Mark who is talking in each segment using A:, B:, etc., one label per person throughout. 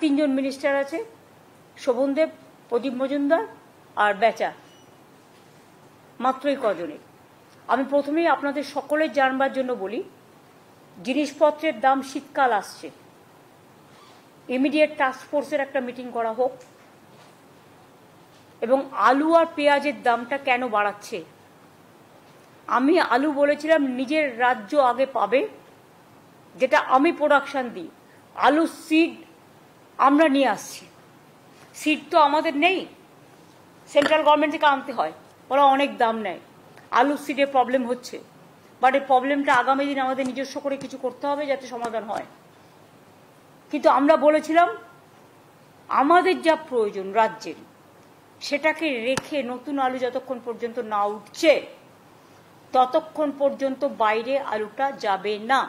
A: তিনজন মিনিস্টার আছে, শোভনদেব, প্রদীপ মজুমদার আর বেচা, মাত্রই কজনে। আমি প্রথমেই আপনাদের সকলের জানবার জন্য বলি, জিনিসপত্রের দাম, শীতকাল আসছে, ইমিডিয়েট টাস্ক ফোর্সের একটা মিটিং করা হোক, এবং আলু আর পেঁয়াজের দামটা কেন বাড়াচ্ছে। আমি আলু বলেছিলাম নিজের রাজ্য আগে পাবে, যেটা আমি প্রোডাকশন দিই। আলু সিড আমরা নিয়ে আসছি, সিড তো আমাদের নেই, সেন্ট্রাল গভর্নমেন্ট থেকে আনতে হয়, ওরা অনেক দাম নেয়। আলু সিডের প্রবলেম হচ্ছে, বাট এই প্রবলেমটা আগামী দিন আমাদের নিজস্ব করে কিছু করতে হবে যাতে সমাধান হয়। কিন্তু আমরা বলেছিলাম আমাদের যা প্রয়োজন রাজ্যের, সেটাকে রেখে নতুন আলু যতক্ষণ পর্যন্ত না উঠছে ততক্ষণ পর্যন্ত বাইরে আলুটা যাবে না।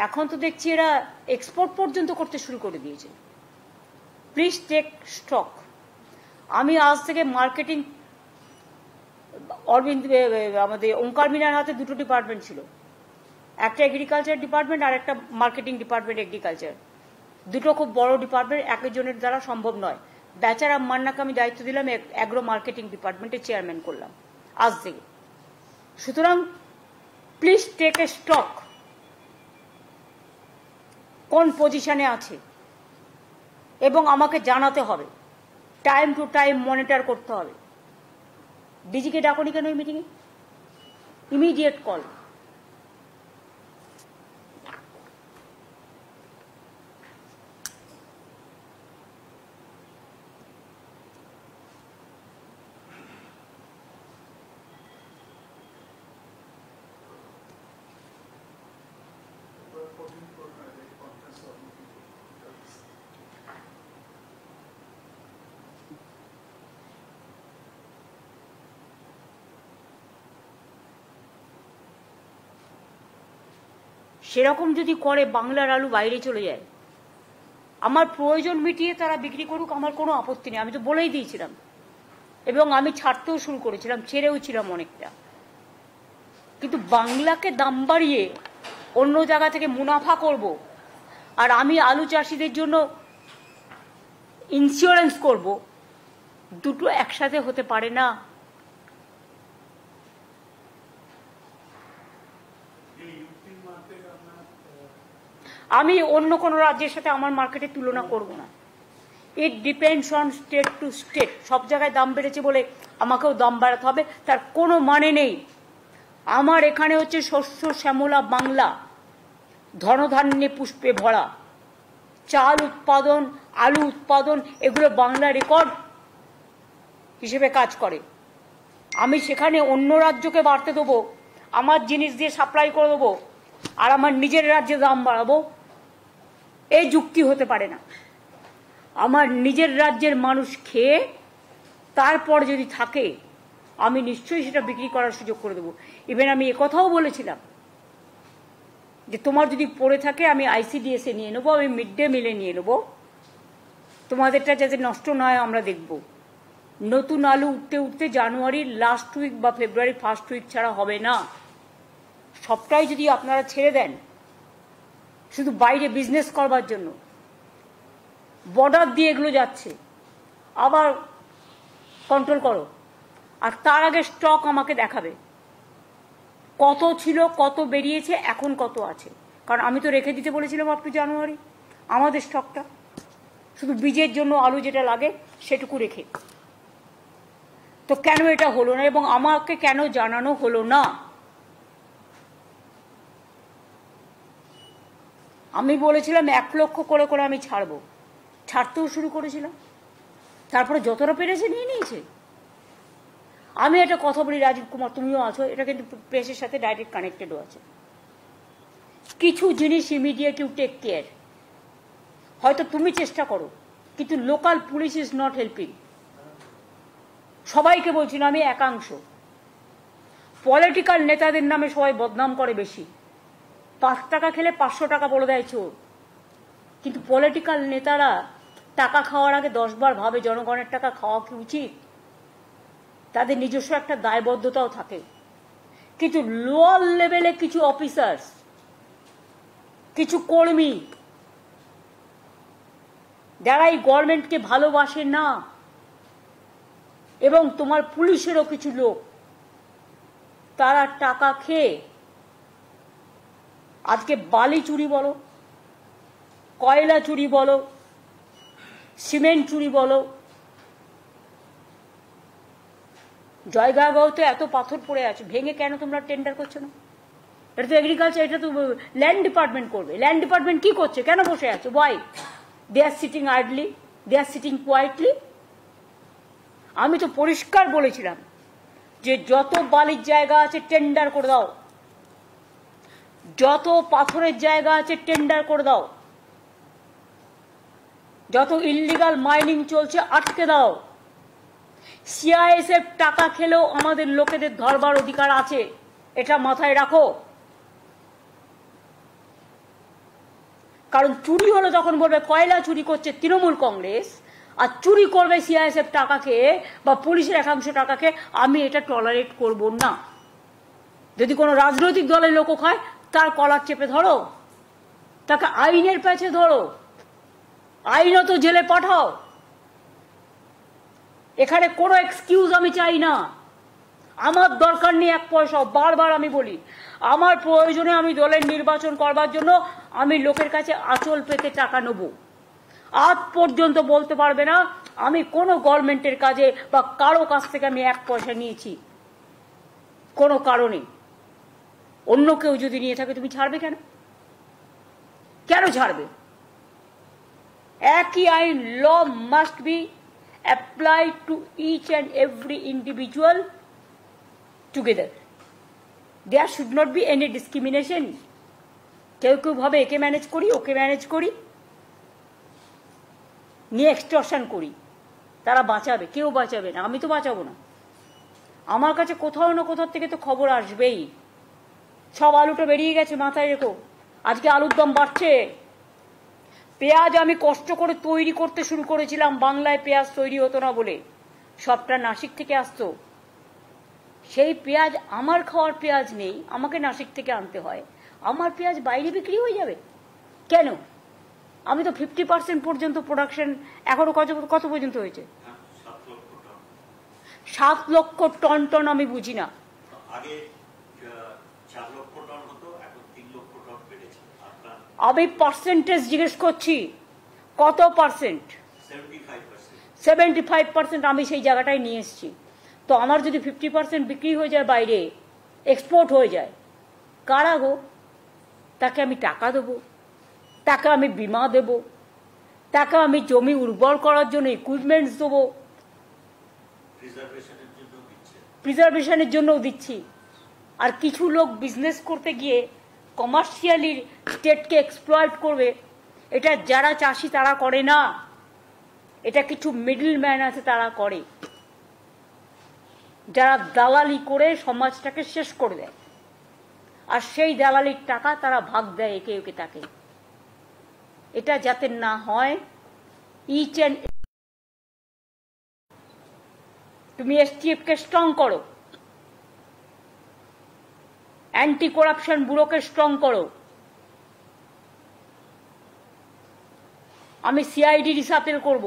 A: এখন তো দেখছি এরা এক্সপোর্ট পর্যন্ত করতে শুরু করে দিয়েছে। Please take stock. আমি আজ থেকে মার্কেটিং, অরবিন্দ আমাদের ওঙ্কার মিনার হাতে দুটো ডিপার্টমেন্ট ছিল, একটা এগ্রিকালচার ডিপার্টমেন্ট আর একটা মার্কেটিং ডিপার্টমেন্ট এগ্রিকালচার। দুটো খুব বড় ডিপার্টমেন্ট, একজনের দ্বারা সম্ভব নয়। বেচারা মান্নাকে আমি দায়িত্ব দিলাম, অ্যাগ্রো মার্কেটিং ডিপার্টমেন্টের চেয়ারম্যান করলাম আজ থেকে। সুতরাং প্লিজ টেক এ স্টক, কোন পজিশনে আছে এবং আমাকে জানাতে হবে, টাইম টু টাইম মনিটর করতে হবে। ডিজিকে ডাকুনি কেন এই মিটিংয়ে? Immediate call. সেরকম যদি করে বাংলার আলু বাইরে চলে যায়, আমার প্রয়োজন মিটিয়ে তারা বিক্রি করুক, আমার কোনো আপত্তি নেই, আমি তো বলেই দিয়েছিলাম। এবং আমি ছাড়তেও শুরু করেছিলাম, ছেড়েও ছিলাম অনেকটা। কিন্তু বাংলাকে দাম বাড়িয়ে অন্য জায়গা থেকে মুনাফা করব, আর আমি আলু চাষিদের জন্য ইন্স্যুরেন্স করব, দুটো একসাথে হতে পারে না। আমি অন্য কোনো রাজ্যের সাথে আমার মার্কেটে তুলনা করব না। It depends on state to state. সব জায়গায় দাম বেড়েছে বলে আমাকেও দাম বাড়াতে হবে, তার কোনো মানে নেই। আমার এখানে হচ্ছে শস্য শ্যামলা বাংলা, ধনধান্যে পুষ্পে ভরা। চাল উৎপাদন, আলু উৎপাদন, এগুলো বাংলা রেকর্ড হিসেবে কাজ করে। আমি সেখানে অন্য রাজ্যকে বাড়তে দেবো, আমার জিনিস দিয়ে সাপ্লাই করে দেবো, আর আমার নিজের রাজ্যে দাম বাড়াবো, এই যুক্তি হতে পারে না। আমার নিজের রাজ্যের মানুষ খেয়ে তারপর যদি থাকে, আমি নিশ্চয়ই সেটা বিক্রি করার সুযোগ করে দেবো। ইভেন আমি একথাও বলেছিলাম যে তোমার যদি পড়ে থাকে আমি আইসিডিএসে নিয়ে নেবো, আমি মিড ডে মিলে নিয়ে নেবো, তোমাদেরটা যাতে নষ্ট না হয় আমরা দেখব। নতুন আলু উঠতে উঠতে জানুয়ারির লাস্ট উইক বা ফেব্রুয়ারির ফার্স্ট উইক ছাড়া হবে না। সবটাই যদি আপনারা ছেড়ে দেন শুধু বাইরে বিজনেস করবার জন্য, বর্ডার দিয়ে এগুলো যাচ্ছে, আবার কন্ট্রোল করো। আর তার আগে স্টক আমাকে দেখাবে, কত ছিল, কত বেরিয়েছে, এখন কত আছে। কারণ আমি তো রেখে দিতে বলেছিলাম আপ টু জানুয়ারি আমাদের স্টকটা, শুধু বীজের জন্য আলু যেটা লাগে সেটুকু রেখে। তো কেন এটা হলো না এবং আমাকে কেন জানানো হলো না? আমি বলেছিলাম 1 লক্ষ করে করে আমি ছাড়বো, ছাড়তেও শুরু করেছিলাম, তারপরে যতটা পেরেছে নিয়ে নিয়েছে। আমি একটা কথা বলি, রাজীব কুমার তুমিও আছো, এটা কিন্তু প্রেসের সাথে ডাইরেক্ট কানেক্টেডও আছে। কিছু জিনিস ইমিডিয়েট ইউ টেক কেয়ার। হয়তো তুমি চেষ্টা করো, কিন্তু local police is not helping. সবাইকে বলছি না, আমি একাংশ। পলিটিক্যাল নেতাদের নামে সবাই বদনাম করে বেশি। 5 টাকা খেলে 500 টাকা বলে দেয় চোর। কিন্তু পলিটিক্যাল নেতারা টাকা খাওয়ার আগে 10 বার ভাবে জনগণের টাকা খাওয়া কি উচিত। তাদের নিজস্ব একটা দায়বদ্ধতাও থাকে। কিন্তু লোয়ার লেভেলে কিছু অফিসার্স, কিছু কর্মী যারা এই গভর্নমেন্টকে ভালোবাসে না, এবং তোমার পুলিশেরও কিছু লোক, তারা টাকা খেয়ে আজকে বালি চুরি বলো, কয়লা চুরি বলো, সিমেন্ট চুরি বলো, জয়গাঁওতে এত পাথর পড়ে আছে, ভেঙে কেন তোমরা টেন্ডার করছো না? এটা তো এগ্রিকালচার, এটা তো ল্যান্ড ডিপার্টমেন্ট করবে। ল্যান্ড ডিপার্টমেন্ট কি করছে? কেন বসে আছে? Why they are sitting idly, they are sitting quietly? আমি তো পরিষ্কার বলেছিলাম যে যত বালির জায়গা আছে টেন্ডার করে দাও, যত পাথরের জায়গা আছে টেন্ডার করে দাও, যত ইল্লিগাল মাইনিং চলছে আটকে দাও। সিআইএসএফ টাকা খেলেও আমাদের লোকেদের ধরবার অধিকার আছে, এটা মাথায় রাখো। কারণ চুরি হলো তখন বলবে কয়লা চুরি করছে তৃণমূল কংগ্রেস, আর চুরি করবে সিআইএসএফ টাকা খেয়ে বা পুলিশের একাংশ টাকা খেয়ে, আমি এটা টলারেট করব না। যদি কোনো রাজনৈতিক দলের লোক হয়, তার কলার চেপে ধরো, তাকে আইনের পেছে ধরো, আইনত জেলে পাঠাও। এখানে কোনো এক্সকিউজ আমি চাই না। আমার দরকার নেই এক পয়সা। বারবার আমি বলি, আমার প্রয়োজনে আমি দলের নির্বাচন করবার জন্য আমি লোকের কাছে আঁচল পেতে টাকা নেব। আজ পর্যন্ত বলতে পারবে না আমি কোনো গভর্নমেন্টের কাজে বা কারো কাছ থেকে আমি এক পয়সা নিয়েছি, কোনো কারণে। অন্য কেউ যদি নিয়ে থাকে তুমি ছাড়বে কেন? কেন ছাড়বে? একই আইন, law must be applied to each and every individual together. There should not be any discrimination. কেউ কেউ ভাবে একে ম্যানেজ করি, ওকে ম্যানেজ করি, নিয়ে এক্সটর্শন করি, তারা বাঁচাবে। কেউ বাঁচাবে না, আমি তো বাঁচাবো না। আমার কাছে কোথাও না কোথাও থেকে তো খবর আসবেই। সব আলুটা বেরিয়ে গেছে, মাথায় রেখো। আজকে আলুর দাম বাড়ছে। পেঁয়াজ আমি কষ্ট করে তৈরি করতে শুরু করেছিলাম, বাংলায় পেঁয়াজ তৈরি হতো না বলে, সবটা নাসিক থেকে আসতো। সেই পেঁয়াজ আমার খাওয়ার পেঁয়াজ নেই, আমাকে নাসিক থেকে আনতে হয়। আমার পেঁয়াজ বাইরে বিক্রি হয়ে যাবে কেন? আমি তো 50% পর্যন্ত প্রোডাকশন এখনো কত পর্যন্ত হয়েছে? 7 লক্ষ টন টন আমি বুঝি না। আমি পার্সেন্টেজ জিজ্ঞেস করছি, কত পার্সেন্ট? 75%। আমি সেই জায়গাটায় নিয়ে এসেছি। তো আমার যদি 50% বিক্রি হয়ে যায় বাইরে, এক্সপোর্ট হয়ে যায়, কারা গো? তাকে আমি টাকা দেবো, তাকে আমি বিমা দেব, তাকে আমি জমি উর্বর করার জন্য ইকুইপমেন্টস দেবো, প্রিজার্ভেশনের জন্যও দিচ্ছি। আর কিছু লোক বিজনেস করতে গিয়ে কমার্শিয়ালি স্টেটকে এক্সপ্লয়েট করবে, এটা যারা চাষি তারা করে না, এটা কিছু মিডল ম্যান আছে তারা করে, যারা দালালি করে সমাজটাকে শেষ করে দেয়। আর সেই দালালির টাকা তারা ভাগ দেয় একে একে তাকে। এটা যাতে না হয়, ইচ অ্যান্ড তুমি এসটিএফকে স্ট্রং করো, অ্যান্টি করাপশন ব্যুরোকে স্ট্রং করো। আমি সিআইডি রিসাপেল করব,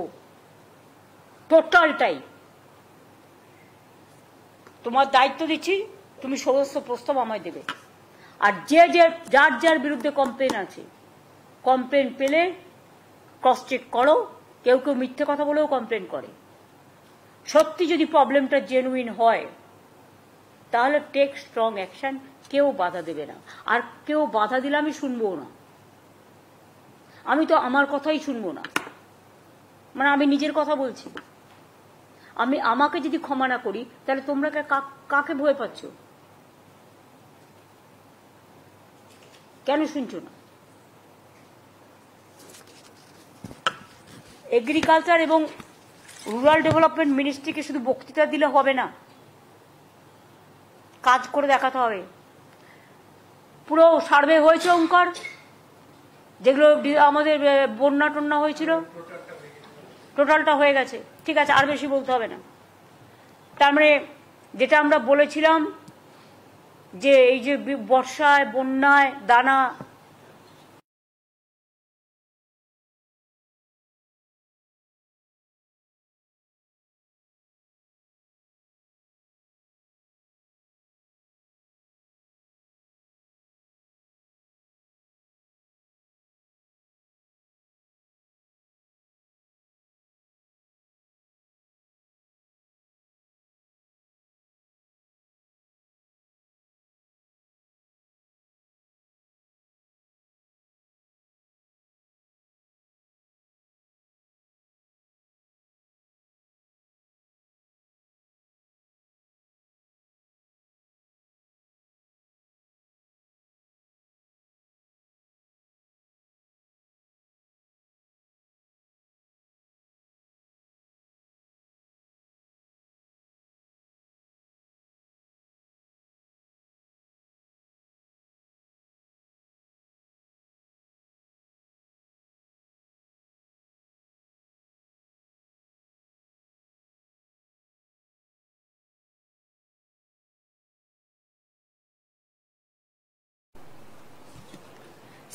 A: টোটালটাই তোমার দায়িত্ব দিচ্ছি। তুমি সমস্ত প্রস্তাব আমায় দেবে। আর যার যার বিরুদ্ধে কমপ্লেন আছে, কমপ্লেন পেলে ক্রস চেক করো। কেউ কেউ মিথ্যে কথা বলেও কমপ্লেন করে। সত্যি যদি প্রবলেমটা জেনুইন হয়, তাহলে টেক স্ট্রং অ্যাকশন। কেউ বাধা দেবে না, আর কেউ বাধা দিলে আমি শুনবো না। আমি তো আমার কথাই শুনবো না, মানে আমি নিজের কথা বলছি। আমাকে যদি ক্ষমা না করি, তাহলে তোমরা কাকে ভয় পাচ্ছ? কেন শুনছো না? এগ্রিকালচার এবং রুরাল ডেভেলপমেন্ট মিনিস্ট্রিকে শুধু বক্তৃতা দিলে হবে না, কাজ করে দেখাতে হবে। পুরো সার্ভে হয়েছে ওঙ্কার, যেগুলো আমাদের বন্যা টন্যা হয়েছিল, টোটালটা হয়ে গেছে। ঠিক আছে, আর বেশি বলতে হবে না। তার মানে যেটা আমরা বলেছিলাম যে এই যে বর্ষায়, বন্যায়, দানা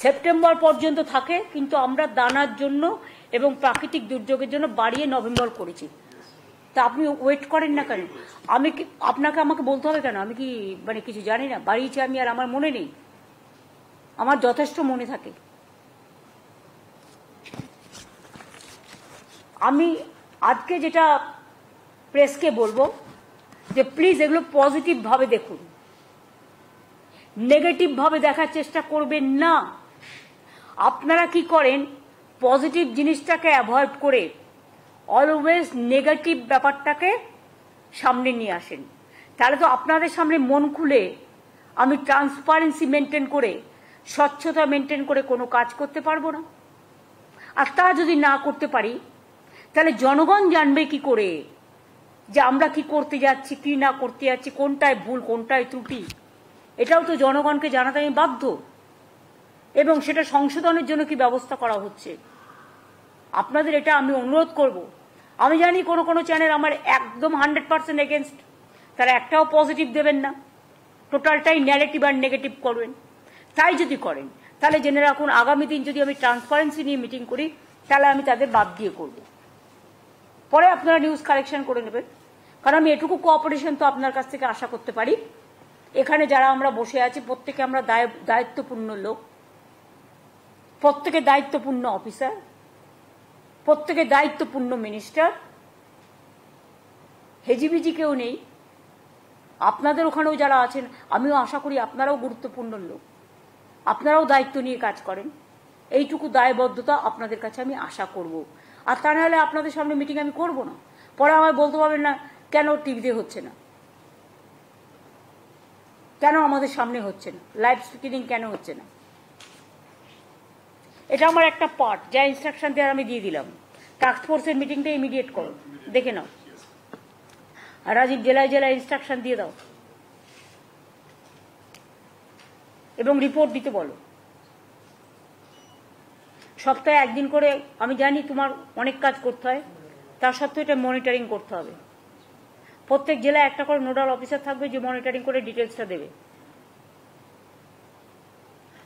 A: সেপ্টেম্বর পর্যন্ত থাকে, কিন্তু আমরা দানার জন্য এবং প্রাকৃতিক দুর্যোগের জন্য বাড়িয়ে নভেম্বর করেছি। তা আপনি ওয়েট করেন না কেন? আমি কি আমাকে বলতে হবে কেন? আমি কি মানে কিছু জানি না? বাড়িয়েছি আমি, আর আমার মনে নেই? আমার যথেষ্ট মনে থাকে। আমি আজকে যেটা প্রেসকে বলবো যে প্লিজ এগুলো পজিটিভভাবে দেখুন, নেগেটিভভাবে দেখার চেষ্টা করবেন না। আপনারা কি করেন, পজিটিভ জিনিসটাকে অ্যাভয়েড করে অলওয়েজ নেগেটিভ ব্যাপারটাকে সামনে নিয়ে আসেন। তাহলে তো আপনাদের সামনে মন খুলে আমি ট্রান্সপারেন্সি মেনটেন করে, স্বচ্ছতা মেনটেন করে কোনো কাজ করতে পারবো না। আর তা যদি না করতে পারি, তাহলে জনগণ জানবে কি করে যে আমরা কি করতে যাচ্ছি, কি না করতে যাচ্ছি, কোনটায় ভুল কোনটায় ত্রুটি? এটাও তো জনগণকে জানাতে আমি বাধ্য, এবং সেটা সংশোধনের জন্য কি ব্যবস্থা করা হচ্ছে। আপনাদের এটা আমি অনুরোধ করব। আমি জানি কোনো কোনো চ্যানেল আমার একদম 100% এগেনস্ট, তারা একটাও পজিটিভ দেবেন না, টোটালটাই নেগেটিভ আর নেগেটিভ করবেন। তাই যদি করেন, তাহলে জেনে রাখুন আগামী দিন যদি আমি ট্রান্সপারেন্সি নিয়ে মিটিং করি, তাহলে আমি তাদের বাদ দিয়ে করব। পরে আপনারা নিউজ কালেকশন করে নেবেন, কারণ আমি এটুকু কোঅপারেশন তো আপনার কাছ থেকে আশা করতে পারি। এখানে যারা আমরা বসে আছি প্রত্যেকে আমরা দায়িত্বপূর্ণ লোক, প্রত্যেকে দায়িত্বপূর্ণ অফিসার, প্রত্যেকে দায়িত্বপূর্ণ মিনিস্টার, হেজিবিজি কেউ নেই। আপনাদের ওখানেও যারা আছেন, আমিও আশা করি আপনারাও গুরুত্বপূর্ণ লোক, আপনারাও দায়িত্ব নিয়ে কাজ করেন। এইটুকু দায়বদ্ধতা আপনাদের কাছে আমি আশা করব। আর তা নাহলে আপনাদের সামনে মিটিং আমি করব না। পরে আমায় বলতে পারবেন না কেন টিভিতে হচ্ছে না, কেন আমাদের সামনে হচ্ছে না, লাইভ স্পিকিং কেন হচ্ছে না। এটা আমার একটা পার্ট, যা ইনস্ট্রাকশন দেওয়ার আমি দিয়ে দিলাম। টাস্ক ফোর্সের মিটিংটা ইমিডিয়েট করো, দেখে নাও। আর রাজীব জেলায় জেলায় ইনস্ট্রাকশন দিয়ে দাও এবং রিপোর্ট দিতে বলো। সপ্তাহে একদিন করে, আমি জানি তোমার অনেক কাজ করতে হয়, তার সত্ত্বেও এটা মনিটরিং করতে হবে। প্রত্যেক জেলায় একটা করে নোডাল অফিসার থাকবে যে মনিটরিং করে ডিটেলসটা দেবে।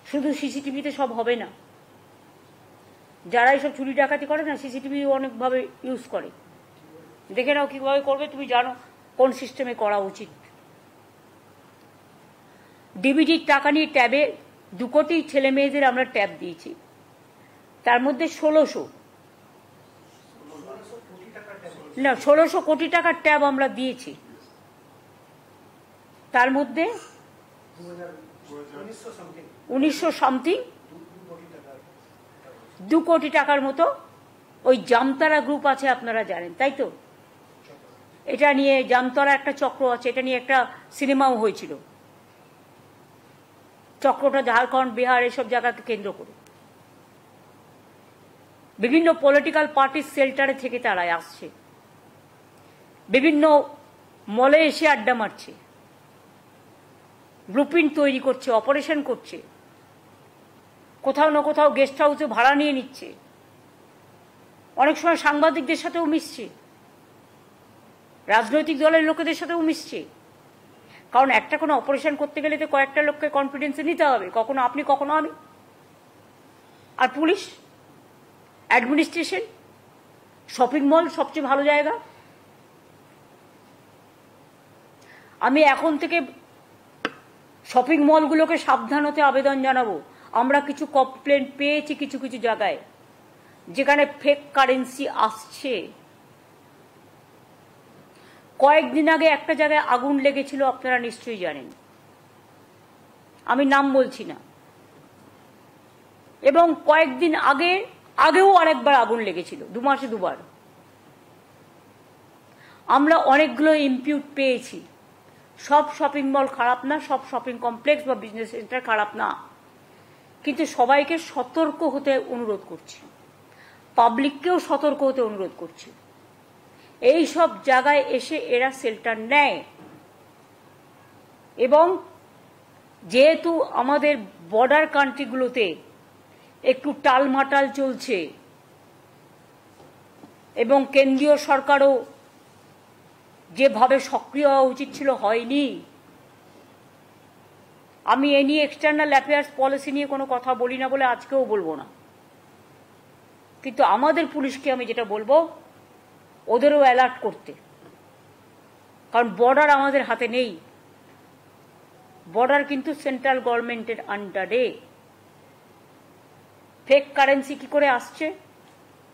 A: শুধু সিসিটিভিতে সব হবে না, যারা এইসব চুরি ডাকাতি করে না, সিসিটিভি অনেকভাবে ইউজ করে। দেখে নাও কিভাবে করবে, তুমি জানো কোন সিস্টেমে করা উচিত। ডিবিটির টাকা নিয়ে ট্যাবে 2 কোটি ছেলে মেয়েদের আমরা ট্যাব দিয়েছি, তার মধ্যে 1600 কোটি টাকার ট্যাব আমরা দিয়েছি। তার মধ্যে 1900 সামথিং 2 কোটি টাকার মতো ওই জামতারা গ্রুপ আছে, আপনারা জানেন তাই তো? এটা নিয়ে জামতারা একটা চক্র আছে, এটা নিয়ে একটা সিনেমাও হয়েছিল। চক্রটা ঝাড়খণ্ড, বিহার এসব জায়গাকে কেন্দ্র করে বিভিন্ন পলিটিক্যাল পার্টির শেল্টারে থেকে তারা আসছে, বিভিন্ন মলে এসে আড্ডা মারছে, ব্লুপ্রিন্ট তৈরি করছে, অপারেশন করছে, কোথাও না কোথাও গেস্ট হাউসে ভাড়া নিয়ে নিচ্ছে, অনেক সময় সাংবাদিকদের সাথেও মিশছে, রাজনৈতিক দলের লোকেদের সাথেও মিশছে। কারণ একটা কোনো অপারেশন করতে গেলে তো কয়েকটা লোককে কনফিডেন্সে নিতে হবে, কখনো আপনি কখনো আমি। আর পুলিশ, অ্যাডমিনিস্ট্রেশন, শপিং মল সবচেয়ে ভালো জায়গা। আমি এখন থেকে শপিং মলগুলোকে সাবধান হতে আবেদন জানাবো। আমরা কিছু কমপ্লেন পেয়েছি কিছু কিছু জায়গায় যেখানে ফেক কারেন্সি আসছে। কয়েকদিন আগে একটা জায়গায় আগুন লেগেছিল, আপনারা নিশ্চয়ই জানেন, আমি নাম বলছি না। এবং কয়েকদিন আগেও আরেকবার আগুন লেগেছিল, 2 মাসে 2 বার। আমরা অনেকগুলো ইম্পিউট পেয়েছি। সব শপিং মল খারাপ না, সব শপিং কমপ্লেক্স বা বিজনেস সেন্টার খারাপ না, কিন্তু সবাইকে সতর্ক হতে অনুরোধ করছি, পাবলিককেও সতর্ক হতে অনুরোধ করছি। এই সব জায়গায় এসে এরা শেল্টার নেয়, এবং যেহেতু আমাদের বর্ডার কান্ট্রিগুলোতে একটু টালমাটাল চলছে এবং কেন্দ্রীয় সরকারও যেভাবে সক্রিয় হওয়া উচিত ছিল হয়নি, আমি এ নিয়ে এক্সটার্নাল অ্যাফেয়ার্স পলিসি নিয়ে কোনো কথা বলি না বলে আজকেও বলবো না, কিন্তু আমাদের পুলিশকে আমি যেটা বলবো ওদেরও অ্যালার্ট করতে, কারণ বর্ডার আমাদের হাতে নেই, বর্ডার কিন্তু সেন্ট্রাল গভর্নমেন্টের আন্ডারে। ফেক কারেন্সি কি করে আসছে?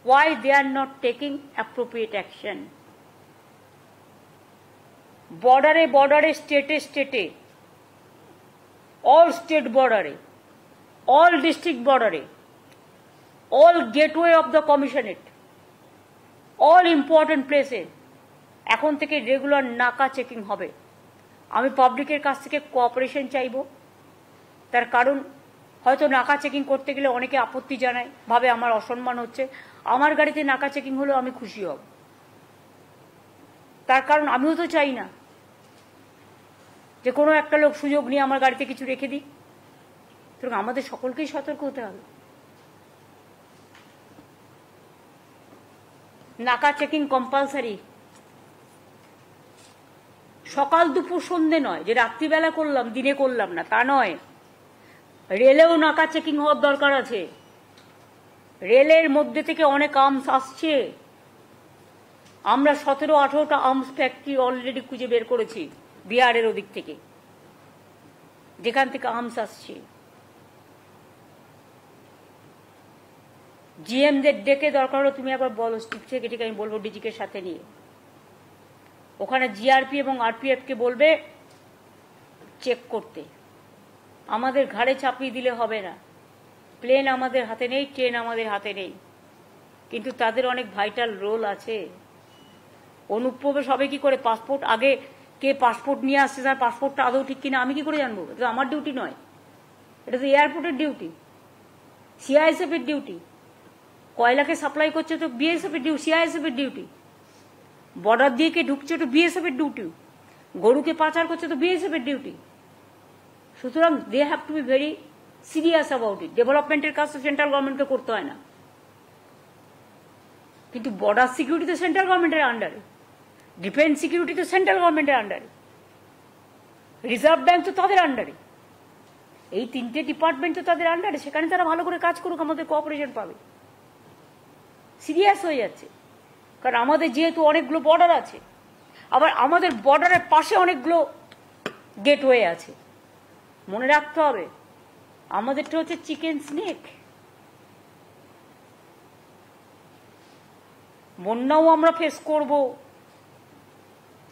A: why they are not taking appropriate action? বর্ডারে বর্ডারে, স্টেটে স্টেটে, অল স্টেট বর্ডারে, অল ডিস্ট্রিক্ট বর্ডারে, all gateway of the কমিশনেট, all important প্লেসে এখন থেকে রেগুলার নাকা চেকিং হবে। আমি পাবলিকের কাছ থেকে কোঅপারেশন চাইব, তার কারণ হয়তো নাকা চেকিং করতে গেলে অনেকে আপত্তি জানায়, ভাবে আমার অসম্মান হচ্ছে। আমার গাড়িতে নাকা চেকিং হলেও আমি খুশি হব, তার কারণ আমিও তো চাই না যে কোনো একটা লোক সুযোগ নিয়ে আমার গাড়িতে কিছু রেখে দিক। সুতরাং আমাদের সকলকেই সতর্ক হতে হবে। নাকা চেকিং কম্পালসারি, সকাল দুপুর সন্ধে নয়, যে রাত্রিবেলা করলাম দিনে করলাম না তা নয়। রেলেও নাকা চেকিং হওয়ার দরকার আছে। রেলের মধ্যে থেকে অনেক আর্মস আসছে, আমরা 17-18টা আর্মস ফ্যাক্টরি অলরেডি খুঁজে বের করেছি বিহারের ওদিক থেকে, যেখান থেকে আর্মস আসছে। জিএমদের ডেকে দরকার হলো তুমি আবার বলো, চিফ সেক্রেটারিকে আমি বলবো ডিজিকে সাথে নিয়ে, ওখানে জিআরপি এবং আরপিএফ কে বলবে চেক করতে। আমাদের ঘাড়ে চাপিয়ে দিলে হবে না। প্লেন আমাদের হাতে নেই, ট্রেন আমাদের হাতে নেই, কিন্তু তাদের অনেক ভাইটাল রোল আছে। অনুপ্রবেশ হবে কি করে? পাসপোর্ট আগে কে পাসপোর্ট নিয়ে আসছে, তার পাসপোর্টটা আদৌ ঠিক কিনা আমি কি করে জানবো? এটা আমার ডিউটি নয়, এটা তো এয়ারপোর্টের ডিউটি, সিআইএসএফ এর ডিউটি। কয়লাকে সাপ্লাই করছে তো বিএসএফ এর ডিউটি, সিআইএসএফ এর ডিউটি। বর্ডার দিয়ে কে ঢুকছে তো বিএসএফ এর ডিউটি। গরুকে পাচার করছে তো বিএসএফ এর ডিউটি। সুতরাং they have to be very serious about it. ডেভেলপমেন্টের কাজ তো সেন্ট্রাল গভর্নমেন্টকে করতে হয় না, কিন্তু বর্ডার সিকিউরিটি তো সেন্ট্রাল গভর্নমেন্টের আন্ডারে, ডিফেন্স সিকিউরিটি তো সেন্ট্রাল গভর্নমেন্টের আন্ডারে, রিজার্ভ ব্যাংক তো তাদের আন্ডারে, এই তিনটে ডিপার্টমেন্ট তো তাদের আন্ডারে। সেখানে তারা ভালো করে কাজ করুক, আমাদের কোঅপারেশন পাবে। সিরিয়াস হয়ে যাচ্ছে, কারণ আমাদের যেহেতু অনেকগুলো বর্ডার আছে, আবার আমাদের বর্ডারের পাশে অনেকগুলো গেটওয়ে আছে। মনে রাখতে হবে আমাদেরটা হচ্ছে চিকেন স্নেক। বন্যাও আমরা ফেস করব,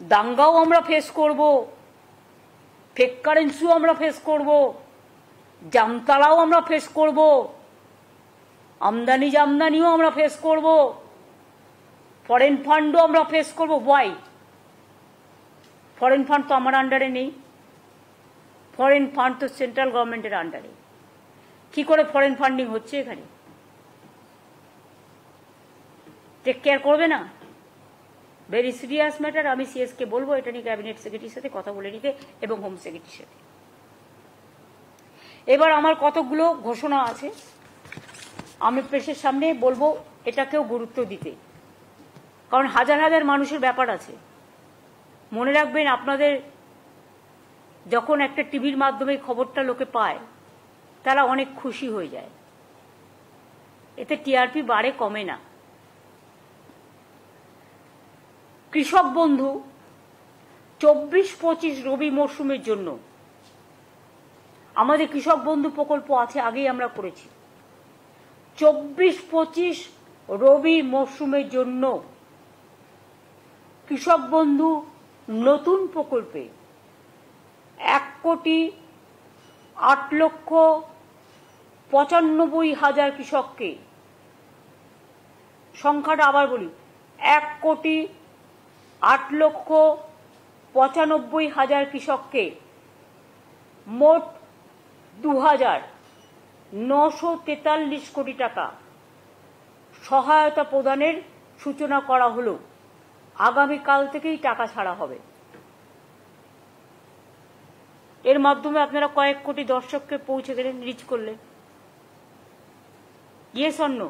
A: দাঙ্গাও আমরা ফেস করব, ফেক কারেন্সিও আমরা ফেস করব, জামতালাও আমরা ফেস করব, আমদানি জামদানিও আমরা ফেস করব, ফরেন ফান্ডও আমরা ফেস করব। ওয়াই? ফরেন ফান্ড তো আমার আন্ডারে নেই, ফরেন ফান্ড তো সেন্ট্রাল গভর্নমেন্টের আন্ডারে। কি করে ফরেন ফান্ডিং হচ্ছে এখানে? টেক কেয়ার করবে না? Very serious matter. আমি সিএসকে বলবো এটা নিয়ে ক্যাবিনেট সেক্রেটারির সাথে কথা বলে নিতে এবং হোম সেক্রেটারির সাথে। এবার আমার কতগুলো ঘোষণা আছে, আমি প্রেসের সামনে বলবো এটাকেও গুরুত্ব দিতে, কারণ হাজার হাজার মানুষের ব্যাপার আছে। মনে রাখবেন, আপনাদের যখন একটা টিভির মাধ্যমে খবরটা লোকে পায়, তারা অনেক খুশি হয়ে যায়, এতে টিআরপি বাড়ে, কমে না। কৃষক বন্ধু 24-25 রবি মরশুমের জন্য আমাদের কৃষক বন্ধু প্রকল্প আছে, আগেই আমরা করেছি। 24-25 রবি মরশুমের জন্য কৃষক বন্ধু নতুন প্রকল্পে 1,08,95,000 কৃষককে, সংখ্যাটা আবার বলি, 1,08,95,000 কৃষককে মোট 2,943 কোটি টাকা সহায়তা প্রদানের সূচনা করা হলো। আগামীকাল থেকেই টাকা ছাড়া হবে। এর মাধ্যমে আপনারা কয়েক কোটি দর্শককে পৌঁছে গেলেন, রিচ করলেন। Yes or no?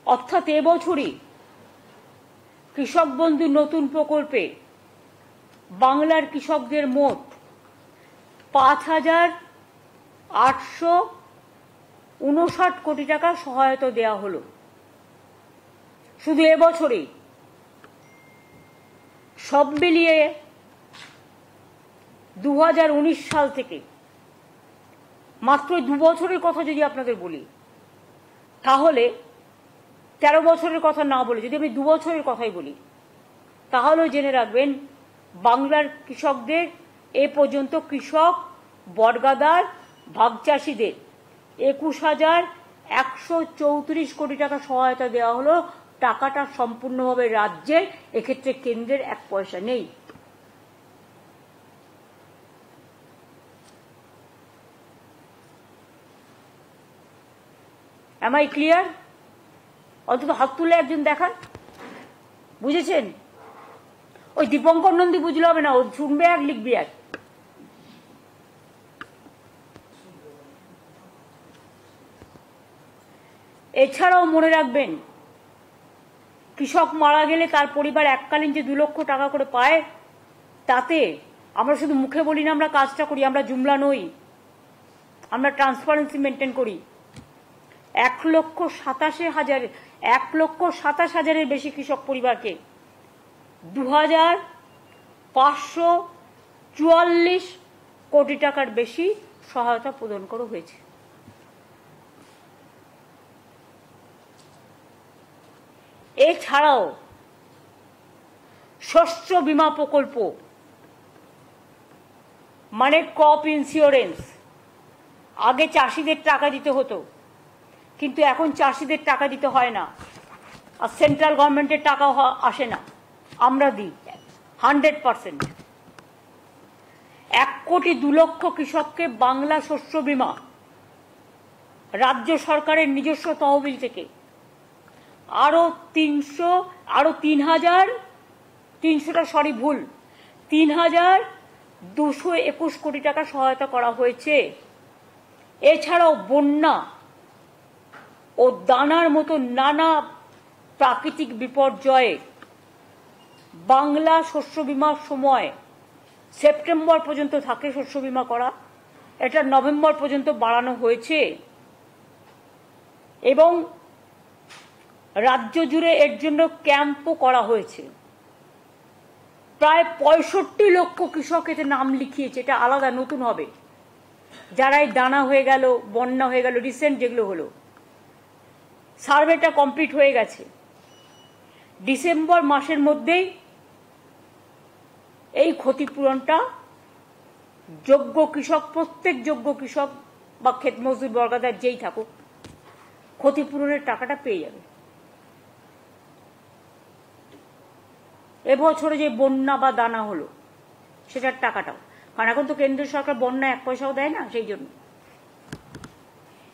A: অর্থাৎ এবছরই কৃষক বন্ধু নতুন প্রকল্পে বাংলার কৃষকদের মোট 5,859 কোটি টাকা সহায়তা দেওয়া হলো শুধু এবছরেই। সব মিলিয়ে 2019 সাল থেকে, মাত্র 2 বছরের কথা যদি আপনাদের বলি, তাহলে 13 বছরের কথা না বলে যদি আমি 2 বছরের কথাই বলি, তাহলেও জেনে রাখবেন বাংলার কৃষকদের এ পর্যন্ত কৃষক, বর্গাদার, ভাগ চাষিদের 21,134 কোটি টাকা সহায়তা দেওয়া হলো। টাকাটা সম্পূর্ণভাবে রাজ্যের, এক্ষেত্রে কেন্দ্রের 1 পয়সা নেই। Am I clear? অন্তত হাত তুলে একজন দেখান, বুঝেছেন? ওই দীপঙ্কর নন্দী বুঝলে হবে না, ও শুনবে এক লিখবি এক। এছাড়াও মনে রাখবেন, কৃষক মারা গেলে তার পরিবার এককালীন যে 2 লক্ষ টাকা করে পায়, তাতে আমরা শুধু মুখে বলি না, আমরা কাজটা করি, আমরা জুমলা নই, আমরা ট্রান্সপারেন্সি মেনটেন করি। 1,27,000 বেশি কৃষক পরিবারকে 2,544 কোটি টাকার বেশি সহায়তা প্রদান করা হয়েছে। এছাড়াও শস্য বীমা প্রকল্প মানে ক্রপ ইন্স্যুরেন্স, আগে চাষিদের টাকা দিতে হতো, কিন্তু এখন চাষিদের টাকা দিতে হয় না, আর সেন্ট্রাল গভর্নমেন্টের টাকা আসে না, আমরা দিই 100%। 1,02 লক্ষ কৃষককে বাংলা শস্য বীমা রাজ্য সরকারের নিজস্ব তহবিল থেকে আরো 3,221 কোটি টাকা সহায়তা করা হয়েছে। এছাড়াও বন্যা ও দানার মতো নানা প্রাকৃতিক বিপর্যয়ে বাংলা শস্য বীমার সময় সেপ্টেম্বর পর্যন্ত থাকে শস্য বীমা করা, এটা নভেম্বর পর্যন্ত বাড়ানো হয়েছে এবং রাজ্য জুড়ে এর জন্য ক্যাম্পও করা হয়েছে। প্রায় 65 লক্ষ কৃষক এতে নাম লিখিয়েছে, এটা আলাদা নতুন হবে। যারা এই দানা হয়ে গেল, বন্যা হয়ে গেল, রিসেন্ট যেগুলো হলো, সার্ভেটা কমপ্লিট হয়ে গেছে। ডিসেম্বর মাসের মধ্যেই এই ক্ষতিপূরণটা যোগ্য কৃষক, প্রত্যেক যোগ্য কৃষক বা ক্ষেত মজদুর বর্গাদার যেই থাকুক, ক্ষতিপূরণের টাকাটা পেয়ে যাবে। এবছরে যে বন্যা বা দানা হলো সেটার টাকাটাও, কারণ এখন তো কেন্দ্রীয় সরকার বন্যা 1 পয়সাও দেয় না, সেই জন্য।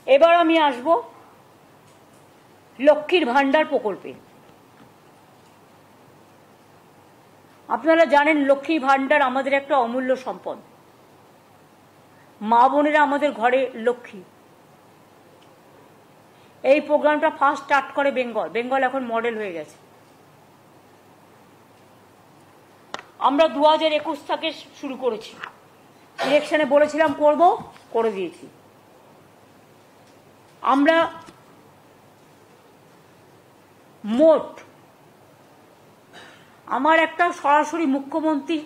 A: এবার আমি আসব লক্ষ্মীর ভান্ডার প্রকল্পে। আপনারা জানেন লক্ষ্মীর ভান্ডার আমাদের একটা অমূল্য সম্পদ। মা বোনেরা আমাদের ঘরে লক্ষ্মী। এই প্রোগ্রামটা ফার্স্ট স্টার্ট করে বেঙ্গল। বেঙ্গল এখন মডেল হয়ে গেছে। আমরা 2021 থেকে শুরু করেছি। ইলেকশনে বলেছিলাম করব, করে দিয়েছি। আমরা মোট, আমার একটা সরাসরি মুখ্যমন্ত্রী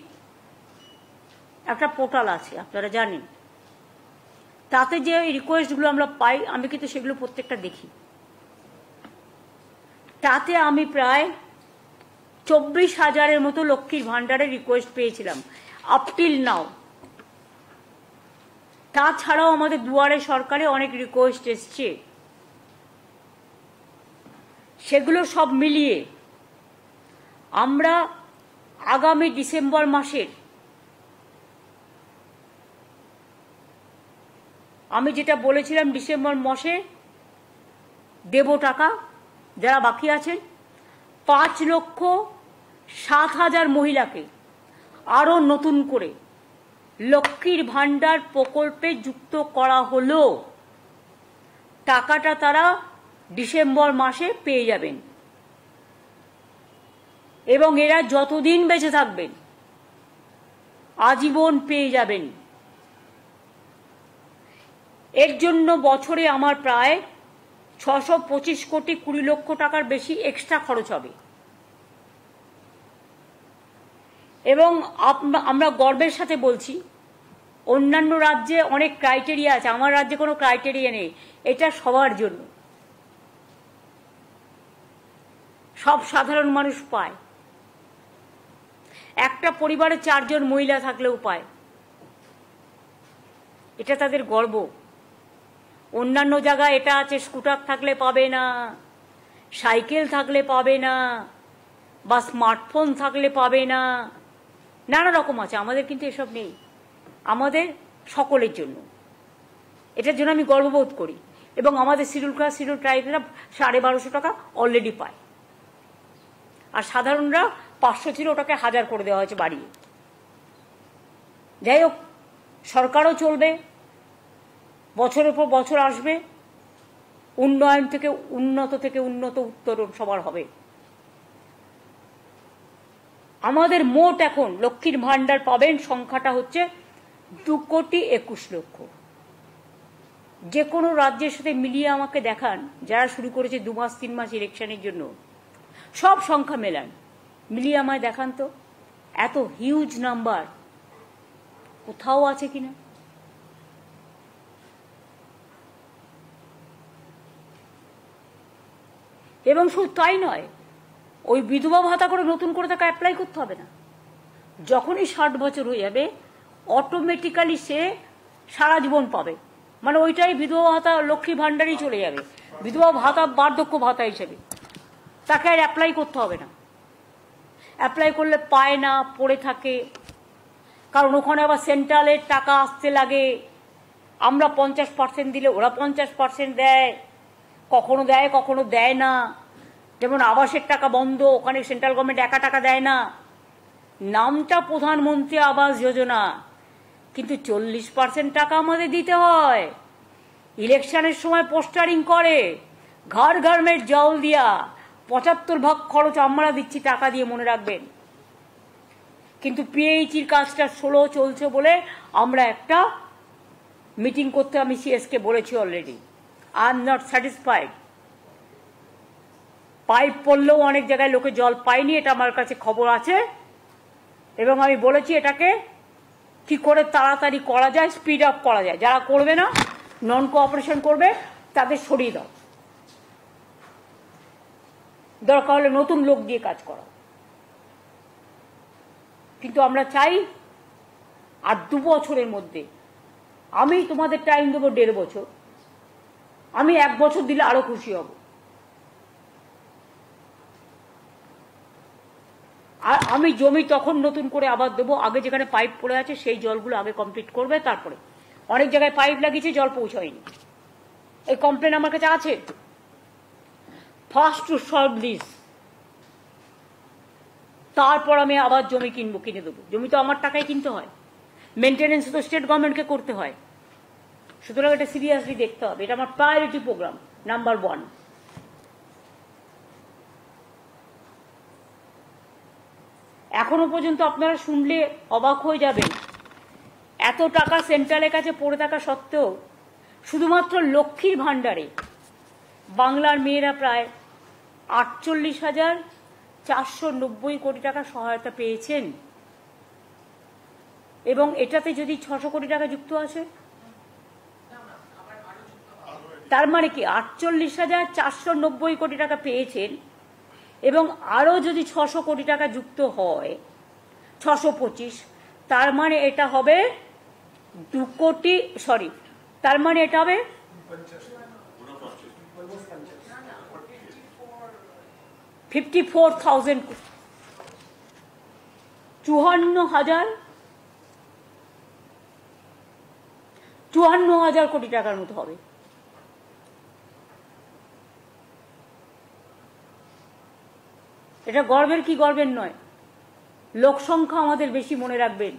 A: একটা পোর্টাল আছে, আপনারা জানেন, তাতে যে রিকোয়েস্টগুলো আমরা পাই আমি কিন্তু সেগুলো প্রত্যেকটা দেখি। তাতে আমি প্রায় 24,000-এর মতো লক্ষ্মীর ভান্ডারের রিকোয়েস্ট পেয়েছিলাম আপ টিল নাও। তাছাড়াও আমাদের দুয়ারে সরকারে অনেক রিকোয়েস্ট এসছে, সেগুলো সব মিলিয়ে আমরা আগামী ডিসেম্বর মাসের, আমি যেটা বলেছিলাম ডিসেম্বর মাসে দেব টাকা, যারা বাকি আছেন 5,07,000 মহিলাকে আরো নতুন করে লক্ষ্মীর ভান্ডার প্রকল্পে যুক্ত করা হলো। টাকাটা তারা ডিসেম্বর মাসে পেয়ে যাবেন। এবং এরা যতদিন বেঁচে থাকবেন আজীবন পেয়ে যাবেন। এর জন্য বছরে আমার প্রায় 625 কোটি 20 লক্ষ টাকার বেশি এক্সট্রা খরচ হবে। এবং আমরা গর্বের সাথে বলছি, অন্যান্য রাজ্যে অনেক ক্রাইটেরিয়া আছে, আমার রাজ্যে কোনো ক্রাইটেরিয়া নেই। এটা সবার জন্য, সব সাধারণ মানুষ পায়। একটা পরিবারে 4 জন মহিলা থাকলেও পায়। এটা তাদের গর্ব। অন্যান্য জায়গায় এটা আছে, স্কুটার থাকলে পাবে না, সাইকেল থাকলে পাবে না, বা স্মার্টফোন থাকলে পাবে না, নানা রকম আছে। আমাদের কিন্তু এসব নেই, আমাদের সকলের জন্য। এটার জন্য আমি গর্ববোধ করি। এবং আমাদের শিডিউল কাস্ট শিডিউল ট্রাইবেরা 1250 টাকা অলরেডি পায়, আর সাধারণরা 500 ছিল, ওটাকে 1000 করে দেওয়া হয়েছে বাড়িয়ে। যাই হোক, সরকারও চলবে, বছরের পর বছর আসবে, উন্নয়ন থেকে উন্নত উত্তরণ সবার হবে। আমাদের মোট এখন লক্ষ্মীর ভান্ডার পাবেন সংখ্যাটা হচ্ছে 2,21,00,000। যে কোনো রাজ্যের সাথে মিলিয়ে আমাকে দেখান, যারা শুরু করেছে 2 মাস 3 মাস ইলেকশনের জন্য, সব সংখ্যা মেলান, মিলিয়ে আমায় দেখান তো এত হিউজ নাম্বার কোথাও আছে কিনা। এবং শুধু তাই নয়, ওই বিধবা ভাতা করে নতুন করে তাকে অ্যাপ্লাই করতে হবে না। যখনই 60 বছর হয়ে যাবে অটোমেটিক্যালি সে সারা জীবন পাবে। মানে ওইটাই বিধবা ভাতা লক্ষ্মী ভান্ডারই চলে যাবে, বিধবা ভাতা বার্ধক্য ভাতা হিসেবে। তাকে আর অ্যাপ্লাই করতে হবে না। অ্যাপ্লাই করলে পায় না, পড়ে থাকে, কারণ ওখানে আবার সেন্ট্রালের টাকা আসতে লাগে। আমরা 50% দিলে ওরা 50% দেয়, কখনো দেয় কখনো দেয় না। যেমন আবাসের টাকা বন্ধ, ওখানে সেন্ট্রাল গভর্নমেন্ট একা টাকা দেয় না। নামটা প্রধানমন্ত্রী আবাস যোজনা, কিন্তু 40% টাকা আমাদের দিতে হয়। ইলেকশনের সময় পোস্টারিং করে, ঘর ঘর মে জল দিয়া, 75 ভাগ খরচ আমরা দিচ্ছি টাকা দিয়ে, মনে রাখবেন। কিন্তু পিএইচির কাজটা 16 চলছে বলে আমরা একটা মিটিং করতে আমি সিএসকে বলেছি already. I am not satisfied. Pipe পড়লেও অনেক জায়গায় লোকে জল পায়নি, এটা আমার কাছে খবর আছে। এবং আমি বলেছি এটাকে কি করে তাড়াতাড়ি করা যায়, স্পিড আপ করা যায়। যারা করবে না, নন কোঅপারেশন করবে, তাদের সরিয়ে দাও, দরকার হলে নতুন লোক দিয়ে কাজ করা। কিন্তু আমরা চাই আর 2 বছরের মধ্যে, আমি তোমাদের টাইম দেবো 1.5 বছর, আমি 1 বছর দিলে আরো খুশি হব। আর আমি জমি তখন নতুন করে আবার দেবো, আগে যেখানে পাইপ পড়ে আছে সেই জলগুলো আগে কমপ্লিট করবে। তারপরে অনেক জায়গায় পাইপ লাগিয়েছে, জল পৌঁছায়নি, এই কমপ্লেন আমার কাছে আছে। ফার্স্ট টু সলভ দিস, তারপর আমি আবার জমি কিনে দেবো। জমি তো আমার টাকায় কিনতে হয়, মেনটেনেন্স তো স্টেট গভর্নমেন্টকে করতে হয়। সুতরাং এটা সিরিয়াসলি দেখতে হবে। এটা আমার প্রায়োরিটি প্রোগ্রাম নাম্বার 1। এখনো পর্যন্ত আপনারা শুনলে অবাক হয়ে যাবেন, এত টাকা সেন্ট্রালের কাছে পড়ে থাকা সত্ত্বেও শুধুমাত্র লক্ষ্মীর ভাণ্ডারে বাংলার মেয়েরা প্রায় 48,490 কোটি টাকা সহায়তা পেয়েছেন। এবং এটাতে যদি 600 কোটি টাকা যুক্ত আছে, তার মানে কি 48,490 কোটি টাকা পেয়েছেন। এবং আরো যদি 600 কোটি টাকা যুক্ত হয়, 625, তার মানে এটা হবে 2 কোটি, সরি, তার মানে এটা হবে 54,000, 54,000 কোটি টাকার মতো হবে। এটা গর্বের কি গর্বের নয়। লোক সংখ্যা আমাদের বেশি, মনে রাখবেন।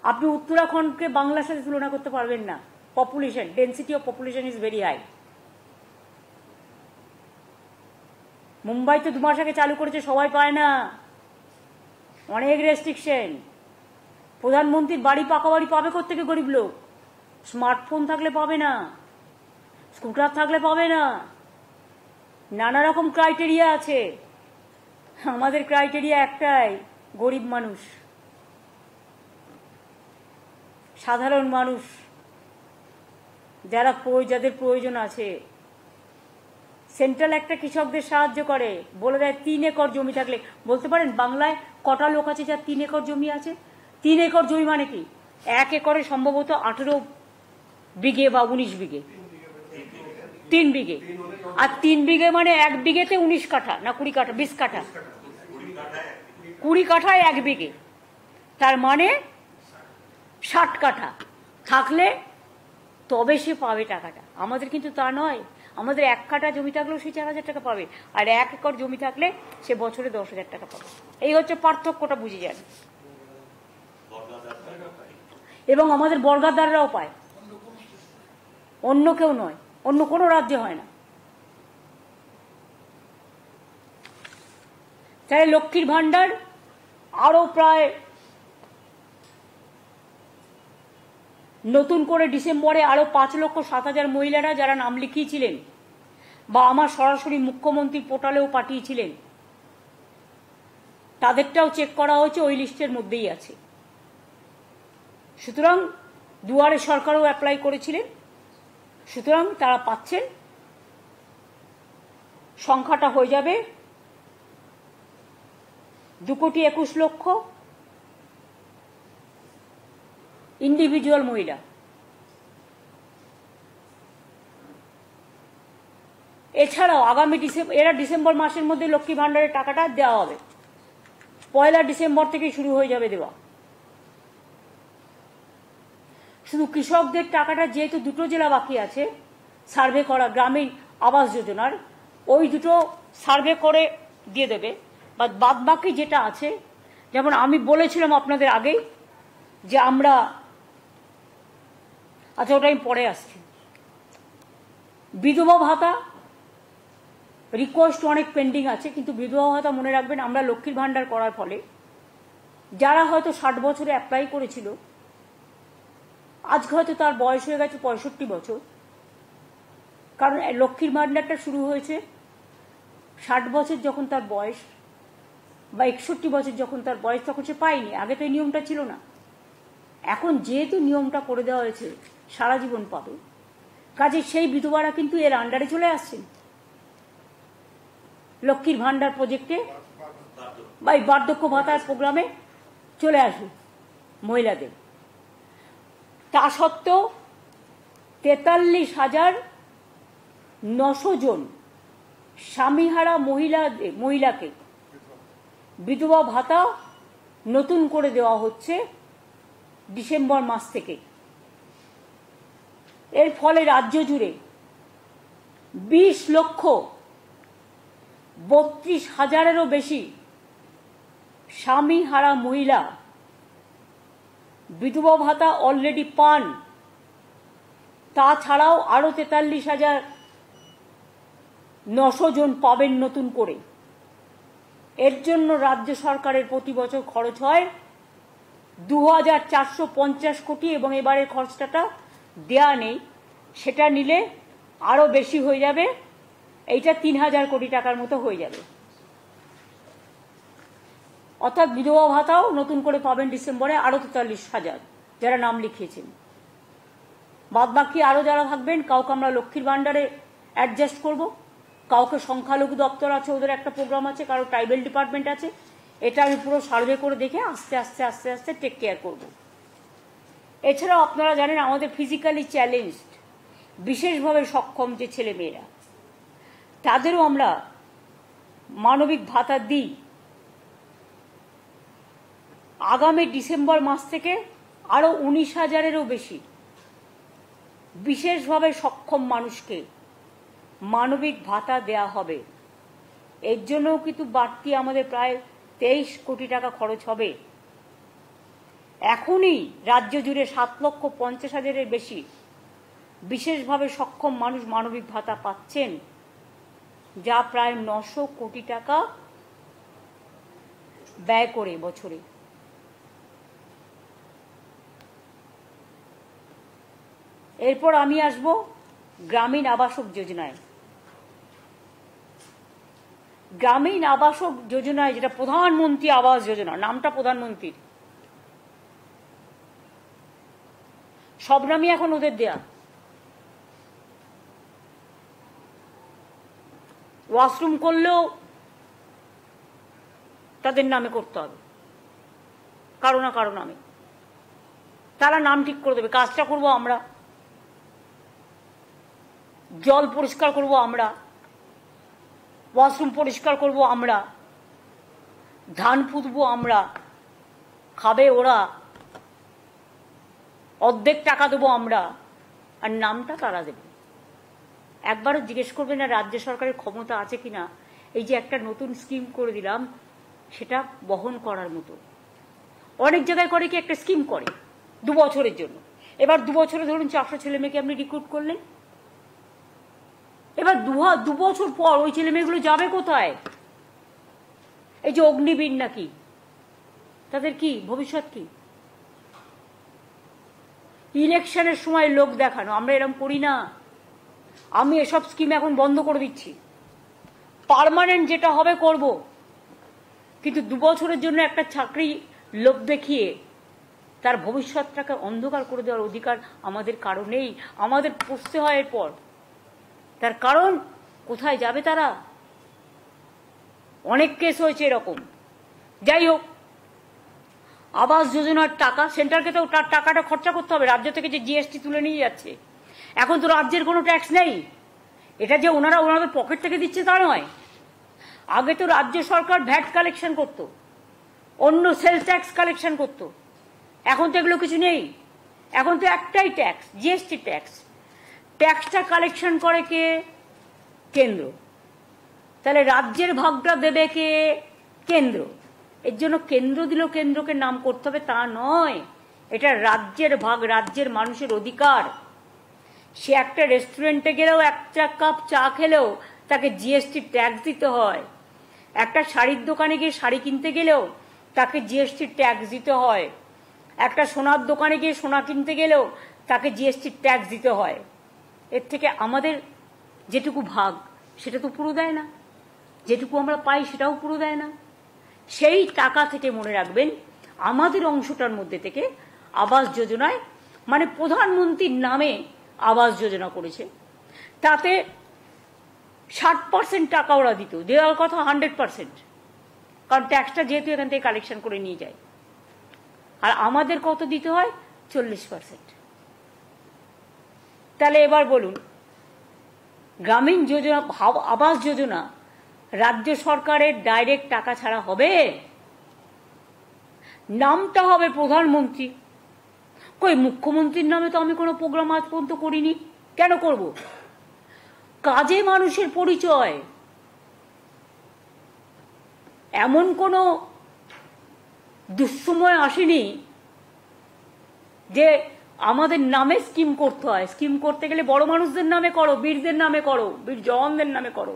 A: আপনি উত্তরাখণ্ডকে বাংলার সাথে তুলনা করতে পারবেন না। Population, density of population is very high. Mumbai তো 2 মাস আগে চালু করেছে, সবাই পায় না, অনেক রেস্ট্রিকশন। প্রধানমন্ত্রীর বাড়ি, পাকা বাড়ি পাবে কোত্থেকে গরিব লোক? স্মার্টফোন থাকলে পাবে না, স্কুটার থাকলে পাবে না, নানা রকম ক্রাইটেরিয়া আছে। আমাদের ক্রাইটেরিয়া একটাই, গরিব মানুষ, সাধারণ মানুষ, যাদের প্রয়োজন আছে। সেন্ট্রাল একটা কৃষকদের সাহায্য করে, বলে দেয় 3 একর জমি থাকলে। বলতে পারেন বাংলায় কটা লোক আছে যার 3 একর জমি আছে? 3 একর জমি মানে কি? 1 একরে সম্ভবত 18 বিঘে বা 19 বিঘে, 3 বিঘে। আর 3 বিঘে মানে 1 বিঘেতে 19 কাঠা না 20 কাঠা, 20 কাঠা, 20 কাঠায় 1 বিঘে, তার মানে 60 কাঠা থাকলে তবে সে পাবে টাকাটা। আমাদের কিন্তু তা নয়, আমাদের 1 কাঠা জমি থাকলেও সে 4,000 টাকা পাবে, আর 1 একর জমি থাকলে সে বছরে 10,000 টাকা পাবে। এই হচ্ছে পার্থক্যটা, বুঝে যান। এবং আমাদের বর্গাদাররাও পায়, অন্য কেউ নয়, অন্য কোনো রাজ্যে হয় না। তাই লক্ষ্মীর ভান্ডার আরো প্রায় নতুন করে ডিসেম্বরে আরো 5,07,000 মহিলারা যারা নাম লিখিয়েছিলেন বা আমার সরাসরি মুখ্যমন্ত্রী পোর্টালেও পাঠিয়েছিলেন, তাদেরটাও চেক করা হয়েছে, ওই লিস্টের মধ্যেই আছে। সুতরাং দুয়ারে সরকারও অ্যাপ্লাই করেছিলেন, সুতরাং তারা পাচ্ছেন। সংখ্যাটা হয়ে যাবে 2,21,00,000 ইন্ডিভিজুয়াল মহিলা। এছাড়াও আগামী ডিসেম্বর মাসের মধ্যে লক্ষ্মী ভান্ডারের টাকাটা দেওয়া হবে, 1 ডিসেম্বর থেকে শুরু হয়ে যাবে দেওয়া। শুধু কৃষকদের টাকাটা যেহেতু 2টো জেলা বাকি আছে সার্ভে করা, গ্রামীণ আবাস যোজনার, ওই 2টো সার্ভে করে দিয়ে দেবে। বাদ বাকি যেটা আছে, যেমন আমি বলেছিলাম আপনাদের আগেই যে আমরা, আচ্ছা ওটা আমি পরে আসছি, বিধবা ভাতা রিকোয়েস্ট অনেক পেন্ডিং আছে, কিন্তু বিধবা ভাতা মনে রাখবেন, আমরা লক্ষ্মীর ভান্ডার করার ফলে যারা হয়তো 60 বছরে অ্যাপ্লাই করেছিল, আজকে হয়তো তার বয়স হয়ে গেছে 65 বছর, কারণ লক্ষ্মীর ভান্ডারটা শুরু হয়েছে 60 বছর যখন তার বয়স বা 61 বছর যখন তার বয়স, তখন সে পায়নি। আগে তো এই নিয়মটা ছিল না। এখন যেহেতু নিয়মটা করে দেওয়া হয়েছে, সারা জীবন পাবে, কাজে সেই বিধবারা কিন্তু এর আন্ডারে চলে আসছেন, লক্ষ্মীর ভান্ডার প্রজেক্টে বা এই বার্ধক্য ভাতার প্রোগ্রামে চলে আসবে মহিলাদের। তা সত্ত্বেও 43,900 জন স্বামীহারা মহিলাকে বিধবা ভাতা নতুন করে দেওয়া হচ্ছে ডিসেম্বর মাস থেকে। এর ফলে রাজ্য জুড়ে 20,32,000-এরও বেশি স্বামীহারা মহিলা বিধবা ভাতা অলরেডি পান। তাছাড়াও আরো 43,900 জন পাবেন নতুন করে। এর জন্য রাজ্য সরকারের প্রতি বছর খরচ হয় 2,450 কোটি, এবং এবারের খরচটা দেয়া নেই, সেটা নিলে আরো বেশি হয়ে যাবে, এইটা 3,000 কোটি টাকার মতো হয়ে যাবে। অর্থাৎ বিধবা ভাতাও নতুন করে পাবেন ডিসেম্বরে আরো 43,000 যারা নাম লিখিয়েছেন। বাদ বাকি আরো যারা থাকবেন, কাউকে আমরা লক্ষ্মীর ভান্ডারে অ্যাডজাস্ট করব, কাউকে সংখ্যালঘু দপ্তর আছে, ওদের একটা প্রোগ্রাম আছে, কারো ট্রাইবেল ডিপার্টমেন্ট আছে। এটা আমি পুরো সার্ভে করে দেখে আস্তে আস্তে আস্তে আস্তে টেক কেয়ার করব। এছাড়াও আপনারা জানেন আমাদের ফিজিক্যালি চ্যালেঞ্জড, বিশেষভাবে সক্ষম যে ছেলে মেয়েরা, তাদেরও আমরা মানবিক ভাতা দিই। আগামী ডিসেম্বর মাস থেকে আরো 19,000-এরও বেশি বিশেষভাবে সক্ষম মানুষকে মানবিক ভাতা দেয়া হবে। এর জন্যও কিন্তু বাড়তি আমাদের প্রায় 23 কোটি টাকা খরচ হবে। এখনই রাজ্য জুড়ে 7,50,000-এর বেশি বিশেষভাবে সক্ষম মানুষ মানবিক ভাতা পাচ্ছেন। যা প্রায় 900 কোটি টাকা ব্যয় করে বছরে। এরপর আমি আসব গ্রামীণ আবাসক যোজনায়। গ্রামীণ আবাসক যোজনায়, যেটা প্রধানমন্ত্রী আবাস যোজনা, নামটা প্রধানমন্ত্রীর, সব নামই এখন ওদের দেয়া। ওয়াশরুম করলেও তাদের নামে করতে হবে, কারো না কারো নামে। তারা নাম ঠিক করে দেবে। কাজটা করব আমরা, জল পরিষ্কার করব আমরা, ওয়াশরুম পরিষ্কার করব আমরা, ধান পুঁতবো আমরা, খাবে ওরা, অর্ধেক টাকা দেবো আমরা, আর নামটা তারা দেবে। একবারও জিজ্ঞেস করবে না রাজ্য সরকারের ক্ষমতা আছে কিনা এই যে একটা নতুন স্কিম করে দিলাম সেটা বহন করার মতো। অনেক জায়গায় করে কি একটা স্কিম করে 2 বছরের জন্য। এবার 2 বছরে ধরুন 400 ছেলে মেয়েকে আপনি রিক্রুট করলেন। এবার 2 বছর পর ওই ছেলে মেয়েগুলো যাবে কোথায়? এই যে অগ্নিবীর নাকি, তাদের কি ভবিষ্যৎ? কি ইলেকশনের সময় লোক দেখানো? আমরা এরকম করি না। আমি এসব স্কিম এখন বন্ধ করে দিচ্ছি। পার্মানেন্ট যেটা হবে করব, কিন্তু 2 বছরের জন্য একটা চাকরি লোক দেখিয়ে তার ভবিষ্যৎটাকে অন্ধকার করে দেওয়ার অধিকার আমাদের কারো নেই। আমাদের পুষতে হয় এরপর। তার কারণ কোথায় যাবে তারা? অনেক কেস হয়েছে এরকম। যাই হোক, আবাস যোজনার টাকা সেন্টারকে তো তার টাকাটা খরচা করতে হবে। রাজ্য থেকে যে জিএসটি তুলে নিয়ে যাচ্ছে, এখন তো রাজ্যের কোনো ট্যাক্স নেই। এটা যে ওনাদের পকেট থেকে দিচ্ছে তা নয়। আগে তো রাজ্য সরকার ভ্যাট কালেকশন করত, অন্য সেলস ট্যাক্স কালেকশন করত। এখন তো এগুলো কিছু নেই। এখন তো একটাই ট্যাক্স, জিএসটি ট্যাক্স। ট্যাক্সটা কালেকশন করে কে? কেন্দ্র। তাহলে রাজ্যের ভাগটা দেবে কে? কেন্দ্র। এর জন্য কেন্দ্র দিল, কেন্দ্রকে নাম করতে হবে তা নয়। এটা রাজ্যের ভাগ, রাজ্যের মানুষের অধিকার। সে একটা রেস্টুরেন্টে গেলেও, একটা কাপ চা খেলেও তাকে জিএসটি ট্যাক্স দিতে হয়। একটা শাড়ির দোকানে গিয়ে শাড়ি কিনতে গেলেও তাকে জিএসটি ট্যাক্স দিতে হয়। একটা সোনার দোকানে গিয়ে সোনা কিনতে গেলেও তাকে জিএসটি ট্যাক্স দিতে হয়। এর থেকে আমাদের যেটুকু ভাগ সেটা তো পুরো দেয় না, যেটুকু আমরা পাই সেটাও পুরো দেয় না। সেই টাকা থেকে মনে রাখবেন আমাদের অংশটার মধ্যে থেকে আবাস যোজনায়, মানে প্রধানমন্ত্রীর নামে আবাস যোজনা করেছে, তাতে 60% টাকা ওরা দিত। দেওয়ার কথা 100%, কারণ ট্যাক্সটা যেহেতু এখান থেকে কালেকশন করে নিয়ে যায়। আর আমাদের কত দিতে হয়? 40%। তাহলে এবার বলুন, গ্রামীণ যোজনা, আবাস যোজনা রাজ্য সরকারের ডাইরেক্ট টাকা ছাড়া হবে? নামটা হবে প্রধানমন্ত্রী। কই, মুখ্যমন্ত্রীর নামে তো আমি কোনো প্রোগ্রাম আজ পর্যন্ত করিনি। কেন করব? কাজে মানুষের পরিচয়। এমন কোনো দুঃসময় আসেনি যে আমাদের নামে স্কিম করতে হয়। স্কিম করতে গেলে বড় মানুষদের নামে করো, বীরদের নামে করো, বীর জওয়ানদের নামে করো,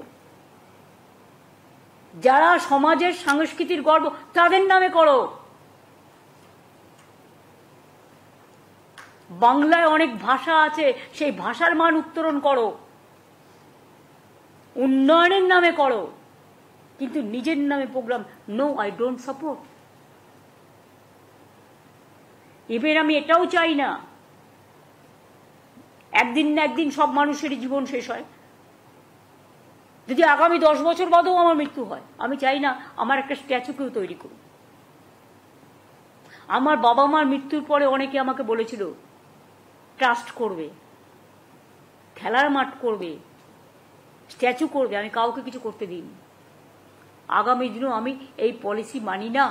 A: যারা সমাজের সংস্কৃতির গর্ব তাদের নামে করো। বাংলায় অনেক ভাষা আছে, সেই ভাষার মান উত্তরণ করো, উন্নয়নের নামে করো, কিন্তু নিজের নামে programme no, I don't support. এবার আমি এটাও চাই না একদিন না একদিন সব মানুষেরই জীবন শেষ হয়। যদি আগামী 10 বছর বাদেও আমার মৃত্যু হয়, আমি চাই না আমার একটা স্ট্যাচু কেউ তৈরি করুন। আমার বাবা মার মৃত্যুর পরে অনেকে আমাকে বলেছিল ট্রাস্ট করবে, খেলার মাঠ করবে, স্ট্যাচু করবে। আমি কাউকে কিছু করতে দিইনি। আগামী দিনেও আমি এই পলিসি মানি না।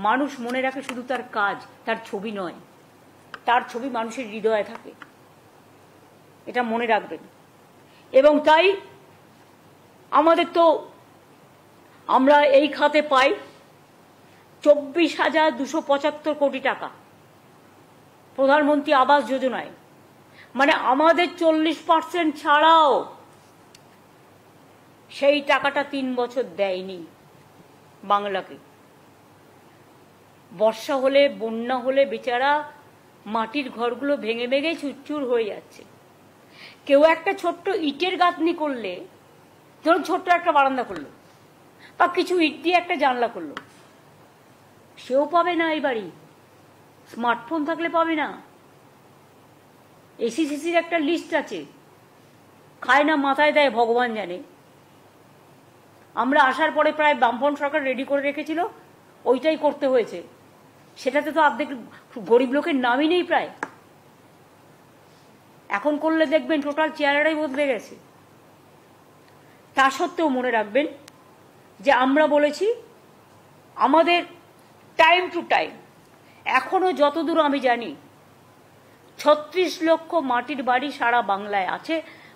A: মানুষ মনে রাখে শুধু তার কাজ, তার ছবি নয়। তার ছবি মানুষের হৃদয়ে থাকে, এটা মনে রাখবেন। এবং তাই আমাদের তো, আমরা এই খাতে পাই 24,275 কোটি টাকা প্রধানমন্ত্রী আবাস যোজনায়। মানে আমাদের 40% ছাড়াও সেই টাকাটা 3 বছর দেয়নি বাংলাকে। বর্ষা হলে, বন্যা হলে বেচারা মাটির ঘরগুলো ভেঙে ভেঙে চুরচুর হয়ে যাচ্ছে। কেউ একটা ছোট্ট ইটের গাঁথনি করলে, ধরুন ছোট্ট একটা বারান্দা করলো বা কিছু ইট দিয়ে একটা জানলা করলো, সেও পাবে না এই বাড়ি। স্মার্টফোন থাকলে পাবে না। এসিসিসির একটা লিস্ট আছে, খায় না মাথায় দেয় ভগবান জানে। আমরা আসার পরে প্রায় বামপন সরকার রেডি করে রেখেছিল, ওইটাই করতে হয়েছে। সেটাতে তো অর্ধেক গরিব লোকের নামই নেই প্রায়। এখন করলে দেখবেন টোটাল চেহারাটাই বদলে গেছে। তা সত্ত্বেও মনে রাখবেন যে আমরা বলেছি আমাদের টাইম টু টাইম, এখনো যতদূর আমি জানি 36 লক্ষ মাটির বাড়ি সারা বাংলায় আছে।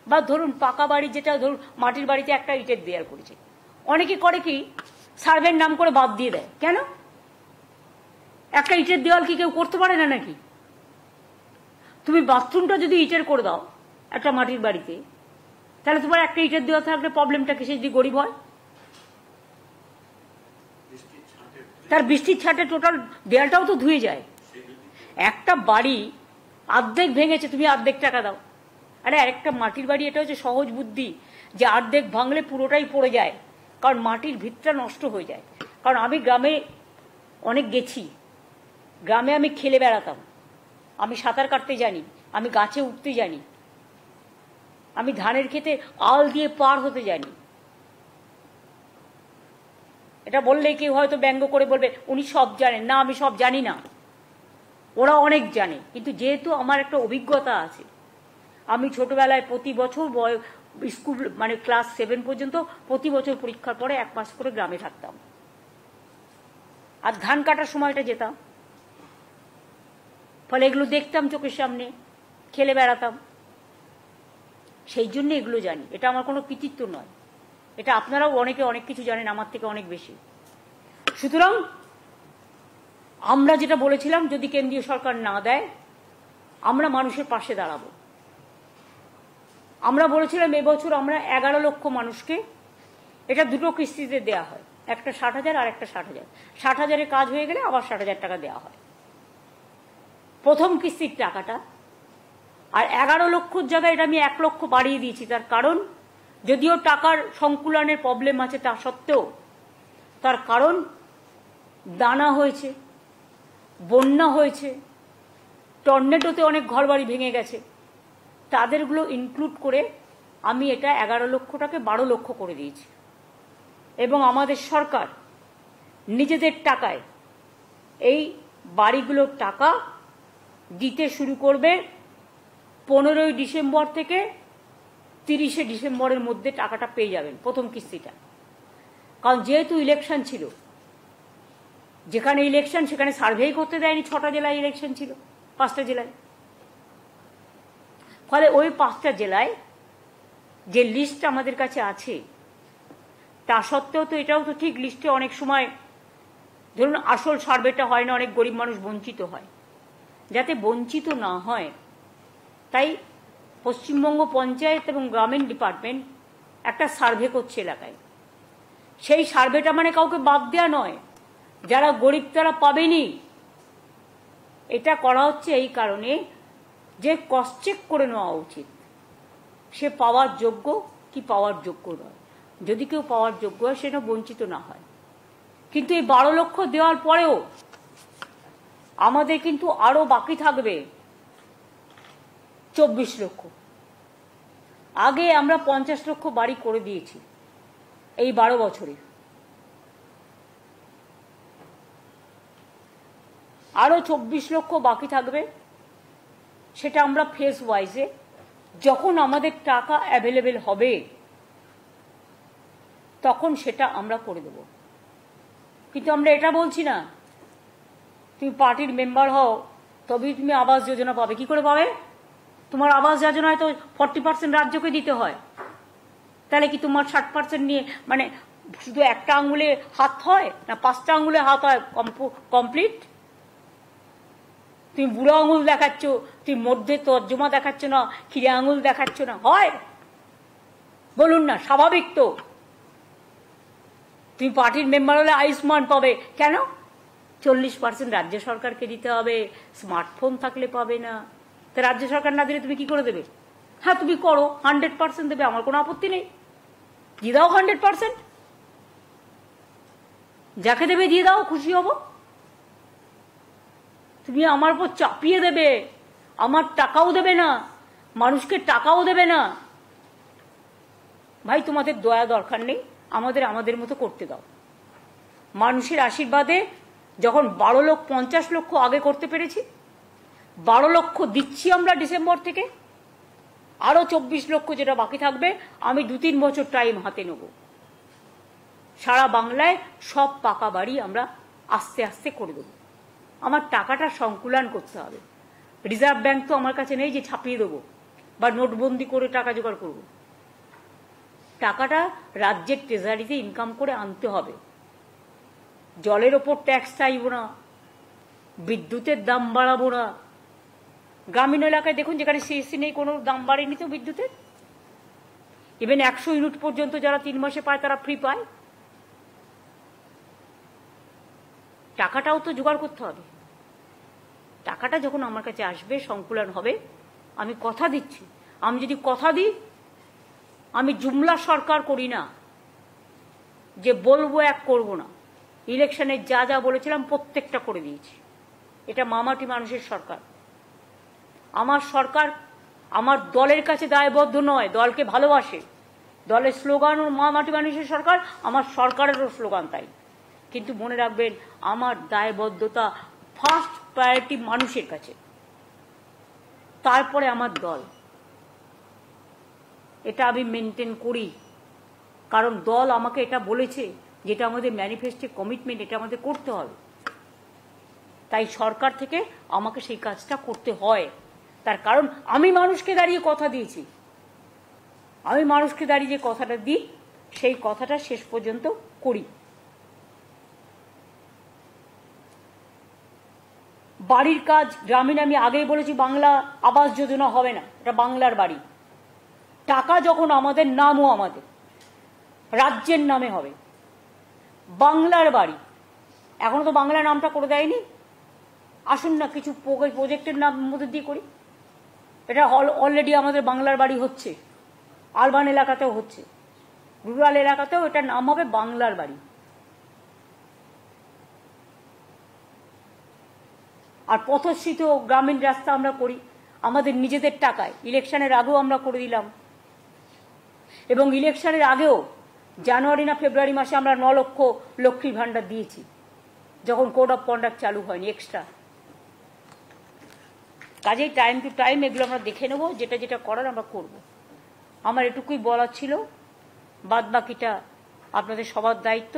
A: বা ধরুন পাকা বাড়ি, যেটা ধরুন মাটির বাড়িতে একটা ইটের দেয়াল করেছে, অনেকে করে কি সার্ভের নাম করে বাদ দিয়ে দেয়। কেন? একটা ইটের দেওয়াল কি কেউ করতে পারে না নাকি? তুমি বাথরুমটা যদি ইটের করে দাও একটা মাটির বাড়িতে, তাহলে তোমার একটা ইটের দেওয়াল থাকলে প্রবলেমটা কিসে যদি গরিব হয়? তার বৃষ্টির ছাটে টোটাল দেয়ালটাও তো ধুয়ে যায়। একটা বাড়ি অর্ধেক ভেঙেছে, তুমি অর্ধেক টাকা দাও। আরে আরেকটা মাটির বাড়ি, এটা হচ্ছে সহজ বুদ্ধি, যে অর্ধেক ভাঙলে পুরোটাই পড়ে যায়, কারণ মাটির ভিতটা নষ্ট হয়ে যায়। কারণ আমি গ্রামে অনেক গেছি, গ্রামে আমি খেলে বেড়াতাম, আমি সাঁতার কাটতে জানি, আমি গাছে উঠতে জানি, আমি ধানের খেতে আল দিয়ে পার হতে জানি। এটা বললে কেউ হয়তো ব্যঙ্গ করে বলবে উনি সব জানেন। না, আমি সব জানি না, ওরা অনেক জানে। কিন্তু যেহেতু আমার একটা অভিজ্ঞতা আছে, আমি ছোটবেলায় প্রতি বছর স্কুল মানে ক্লাস 7 পর্যন্ত প্রতি বছর পরীক্ষার পরে 1 মাস করে গ্রামে থাকতাম, আর ধান কাটার সময়টা যেতাম। ফলে এগুলো দেখতাম চোখের সামনে, খেলে বেড়াতাম, সেই জন্য এগুলো জানি। এটা আমার কোনো কৃতিত্ব নয়, এটা আপনারাও অনেকে অনেক কিছু জানেন আমার থেকে অনেক বেশি। সুতরাং আমরা যেটা বলেছিলাম, যদি কেন্দ্রীয় সরকার না দেয়, আমরা মানুষের পাশে দাঁড়াবো। আমরা বলেছিলাম এবছর আমরা 11 লক্ষ মানুষকে, এটা দুটো কিস্তিতে দেওয়া হয়, একটা 60,000 আর একটা 60,000। 60,000-এর কাজ হয়ে গেলে আবার 60,000 টাকা দেওয়া হয় প্রথম কিস্তির টাকাটা। আর 11 লক্ষর জায়গায় এটা আমি 1 লক্ষ বাড়িয়ে দিয়েছি। তার কারণ, যদিও টাকার সংকুলনের প্রবলেম আছে, তা সত্ত্বেও তার কারণ দানা হয়েছে, বন্যা হয়েছে, টর্নেডোতে অনেক ঘরবাড়ি ভেঙে গেছে, তাদেরগুলো ইনক্লুড করে আমি এটা 11 লক্ষটাকে 12 লক্ষ করে দিয়েছি। এবং আমাদের সরকার নিজেদের টাকায় এই বাড়িগুলোর টাকা দিতে শুরু করবে 15ই ডিসেম্বর থেকে 30শে ডিসেম্বরের মধ্যে টাকাটা পেয়ে যাবেন, প্রথম কিস্তিটা। কারণ যেহেতু ইলেকশন ছিল, যেখানে ইলেকশন সেখানে সার্ভেই করতে দেয়নি। 6টা জেলায় ইলেকশন ছিল, 5টা জেলায়। ফলে ওই 5টা জেলায় যে লিস্ট আমাদের কাছে আছে, তা সত্ত্বেও তো এটাও তো ঠিক, লিস্টে অনেক সময় ধরুন আসল সার্ভেটা হয় না, অনেক গরিব মানুষ বঞ্চিত হয়। যাতে বঞ্চিত না হয়, তাই পশ্চিমবঙ্গ পঞ্চায়েত এবং গ্রামীণ ডিপার্টমেন্ট একটা সার্ভে করছে এলাকায়। সেই সার্ভেটা মানে কাউকে বাদ দেওয়া নয়, যারা গরিব তারা পাবেনি। এটা করা হচ্ছে এই কারণে যে ক্রস চেক করে নেওয়া উচিত সে পাওয়ার যোগ্য কি পাওয়ার যোগ্য নয়। যদি কেউ পাওয়ার যোগ্য হয়, সেটা বঞ্চিত না হয়। কিন্তু এই 12 লক্ষ দেওয়ার পরেও আমাদের কিন্তু আরো বাকি থাকবে 24 লক্ষ। আগে আমরা 50 লক্ষ বাড়ি করে দিয়েছি এই 12 বছরে। আরো 24 লক্ষ বাকি থাকবে, সেটা আমরা ফেজ ওয়াইজে যখন আমাদের টাকা অ্যাভেলেবেল হবে তখন সেটা আমরা করে দেব। কিন্তু আমরা এটা বলছি না তুমি পার্টির মেম্বার হও তবেই তুমি আবাস যোজনা পাবে। কি করে পাবে? তোমার আবাস যোজনায় তো 40% রাজ্যকে দিতে হয়। তাহলে কি তোমার 60% নিয়ে মানে শুধু একটা আঙুলে হাত হয় না 5টা আঙুলে হাত হয় কমপ্লিট? তুমি বুড়ো আঙুল দেখাচ্ছ, তুমি মধ্যে তর্জমা দেখাচ্ছ না, খিরে আঙুল দেখাচ্ছ না, হয়? বলুন না, স্বাভাবিক তো তুমি পার্টির মেম্বার হলে আয়ুষ্মান পাবে, কেন? 40% রাজ্য সরকারকে দিতে হবে, স্মার্টফোন থাকলে পাবে না। তা রাজ্য সরকার না দিলে তুমি কি করে দেবে? হ্যাঁ তুমি করো, 100% দেবে, আমার কোনো আপত্তি নেই, দিয়ে দাও 100%, যাকে দেবে দিয়ে দাও, খুশি হব। তুমি আমার উপর চাপিয়ে দেবে, আমার টাকাও দেবে না, মানুষকে টাকাও দেবে না। ভাই তোমাদের দয়া দরকার নেই, আমাদের মতো করতে দাও। মানুষের আশীর্বাদে যখন 12,50 লক্ষ আগে করতে পেরেছি, 12 লক্ষ দিচ্ছি আমরা ডিসেম্বর থেকে, আরো 24 লক্ষ যেটা বাকি থাকবে আমি 2-3 বছর টাইম হাতে নেব। সারা বাংলায় সব পাকা বাড়ি আমরা আস্তে আস্তে করে দেবো। আমার টাকাটা সংকুলন করতে হবে। রিজার্ভ ব্যাংক তো আমার কাছে নেই যে ছাপিয়ে দেবো বা নোটবন্দি করে টাকা জোগাড় করব। টাকাটা রাজ্যের ট্রেজারিতে ইনকাম করে আনতে হবে। জলের ওপর ট্যাক্স চাইব না, বিদ্যুতের দাম বাড়াবো না। গ্রামীণ এলাকায় দেখুন যেখানে সিএসসি নেই কোনো দাম বাড়েনি তো বিদ্যুতের। ইভেন 100 ইউনিট পর্যন্ত যারা 3 মাসে পায় তারা ফ্রি পায়। টাকাটাও তো জোগাড় করতে হবে। টাকাটা যখন আমার কাছে আসবে, সংকুলন হবে, আমি কথা দিচ্ছি, আমি যদি কথা দিই, আমি জুমলা সরকার করি না যে বলবো এক করব না। ইলেকশনে যা যা বলেছিলাম প্রত্যেকটা করে দিয়েছি। এটা মামাটি মানুষের সরকার। আমার সরকার আমার দলের কাছে দায়বদ্ধ নয়, দলকে ভালোবাসে। দলের স্লোগান ও মামাটি মানুষের সরকার, আমার সরকারেরও স্লোগান তাই। কিন্তু মনে রাখবেন আমার দায়বদ্ধতা ফার্স্ট প্রায়োরিটি মানুষের কাছে, তারপরে আমার দল। এটা আমি মেনটেন করি, কারণ দল আমাকে এটা বলেছে, যেটা আমাদের ম্যানিফেস্টো কমিটমেন্ট, এটা আমাদের করতে হবে। তাই সরকার থেকে আমাকে সেই কাজটা করতে হয়। তার কারণ আমি মানুষকে দাঁড়িয়ে কথা দিয়েছি, আমি মানুষকে দাঁড়িয়ে যে কথাটা দিই সেই কথাটা শেষ পর্যন্ত করি। বাড়ির কাজ গ্রামীণ, আমি আগেই বলেছি বাংলা আবাস যোজনা হবে না, এটা বাংলার বাড়ি। টাকা যখন আমাদের, নামও আমাদের রাজ্যের নামে হবে, বাংলার বাড়ি। এখনো তো বাংলা নামটা করে দেয়নি। আসুন না কিছু প্রজেক্টের নাম মধ্যে দিয়ে করি। এটা অলরেডি আমাদের বাংলার বাড়ি হচ্ছে, আরবান এলাকাতেও হচ্ছে, রুরাল এলাকাতেও এটার নাম হবে বাংলার বাড়ি। আর পথশ্রীত গ্রামীণ রাস্তা আমরা করি আমাদের নিজেদের টাকায়, ইলেকশনের আগেও আমরা করে দিলাম। এবং ইলেকশনের আগেও জানুয়ারি না ফেব্রুয়ারি মাসে আমরা 9 লক্ষ লক্ষ্মীর ভাণ্ডার দিয়েছি, যখন কোড অফ কন্ডাক্ট চালু হয়নি এক্সট্রা। কাজেই টাইম টু টাইম এগুলো আমরা দেখে নেব, যেটা যেটা করার আমরা করব। আমার এটুকুই বলার ছিল, বাদ বাকিটা আপনাদের সবার দায়িত্ব।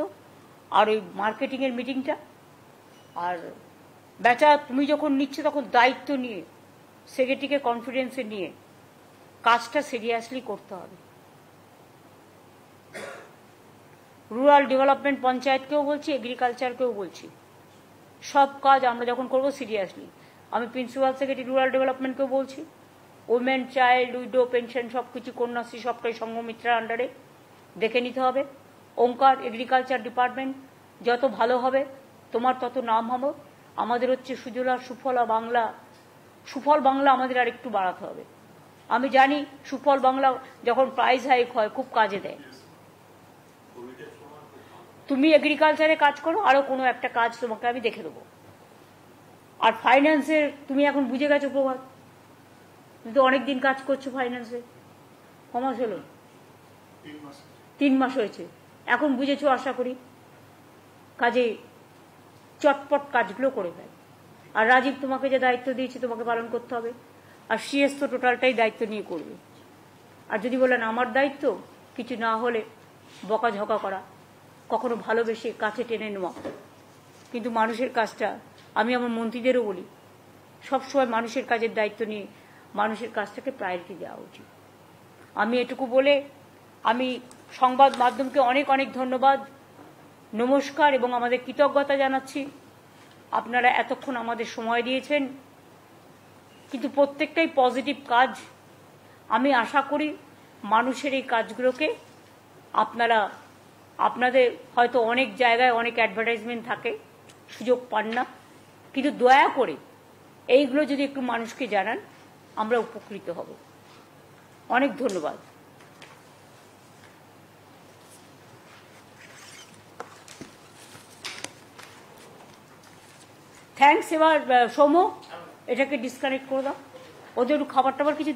A: আর ওই মার্কেটিংয়ের মিটিংটা, আর বেচা তুমি যখন নিচ্ছে তখন দায়িত্ব নিয়ে, সেক্রেটারিকে কনফিডেন্সে নিয়ে কাজটা সিরিয়াসলি করতে হবে। রুরাল ডেভেলপমেন্ট পঞ্চায়েতকেও বলছি, এগ্রিকালচারকেও বলছি, সব কাজ আমরা যখন করব সিরিয়াসলি। আমি প্রিন্সিপাল সেক্রেটারি রুরাল ডেভেলপমেন্টকেও বলছি, ওমেন, চাইল্ড, উইডো, পেনশন সব কিছু কন্যাশ্রী সবটাই সংঘমিত্রার আন্ডারে দেখে নিতে হবে। ওঙ্কার এগ্রিকালচার ডিপার্টমেন্ট যত ভালো হবে তোমার তত নাম হবে। আমাদের হচ্ছে সুজলা সুফলা বাংলা, সুফল বাংলা আমাদের আর একটু বাড়াতে হবে। আমি জানি সুফল বাংলা যখন প্রাইজ হাইক হয় খুব কাজে দেয়। তুমি এগ্রিকালচারে কাজ করো, আরো কোনো একটা কাজ তোমাকে আমি দেখে দেবো। আর ফাইন্যান্সের তুমি এখন বুঝে গেছো প্রভাত, তুমি তো অনেকদিন কাজ করছো ফাইন্যান্সে। কমাস হলো 3 মাস হয়েছে, এখন বুঝেছো আশা করি। কাজে চটপট কাজগুলো করে ফেল। আর রাজীব তোমাকে যে দায়িত্ব দিয়েছে তোমাকে পালন করতে হবে। আর সিএস তো টোটালটাই দায়িত্ব নিয়ে করবে। আর যদি বলেন আমার দায়িত্ব কিছু না হলে বকাঝকা করা, কখনো ভালোবেসে কাছে টেনে নেওয়া, কিন্তু মানুষের কাজটা আমি আমার মন্ত্রীদেরও বলি, সবসময় মানুষের কাজের দায়িত্ব নিয়ে মানুষের কাজটাকে প্রায়োরিটি দেওয়া উচিত। আমি এটুকু বলে আমি সংবাদ মাধ্যমকে অনেক অনেক ধন্যবাদ, নমস্কার এবং আমাদের কৃতজ্ঞতা জানাচ্ছি। আপনারা এতক্ষণ আমাদের সময় দিয়েছেন, কিন্তু প্রত্যেকটাই পজিটিভ কাজ। আমি আশা করি মানুষের এই কাজগুলোকে আপনারা আপনাদের হয়তো অনেক জায়গায় অনেক অ্যাডভার্টাইজমেন্ট থাকে, সুযোগ পান না, কিন্তু দয়া করে এইগুলো যদি একটু মানুষকে জানান আমরা উপকৃত হব। অনেক ধন্যবাদ। থ্যাঙ্কস। এবার সৌম্য এটাকে ডিসকানেক্ট করে দাও, ওদের একটু খাবার টাবার কিছু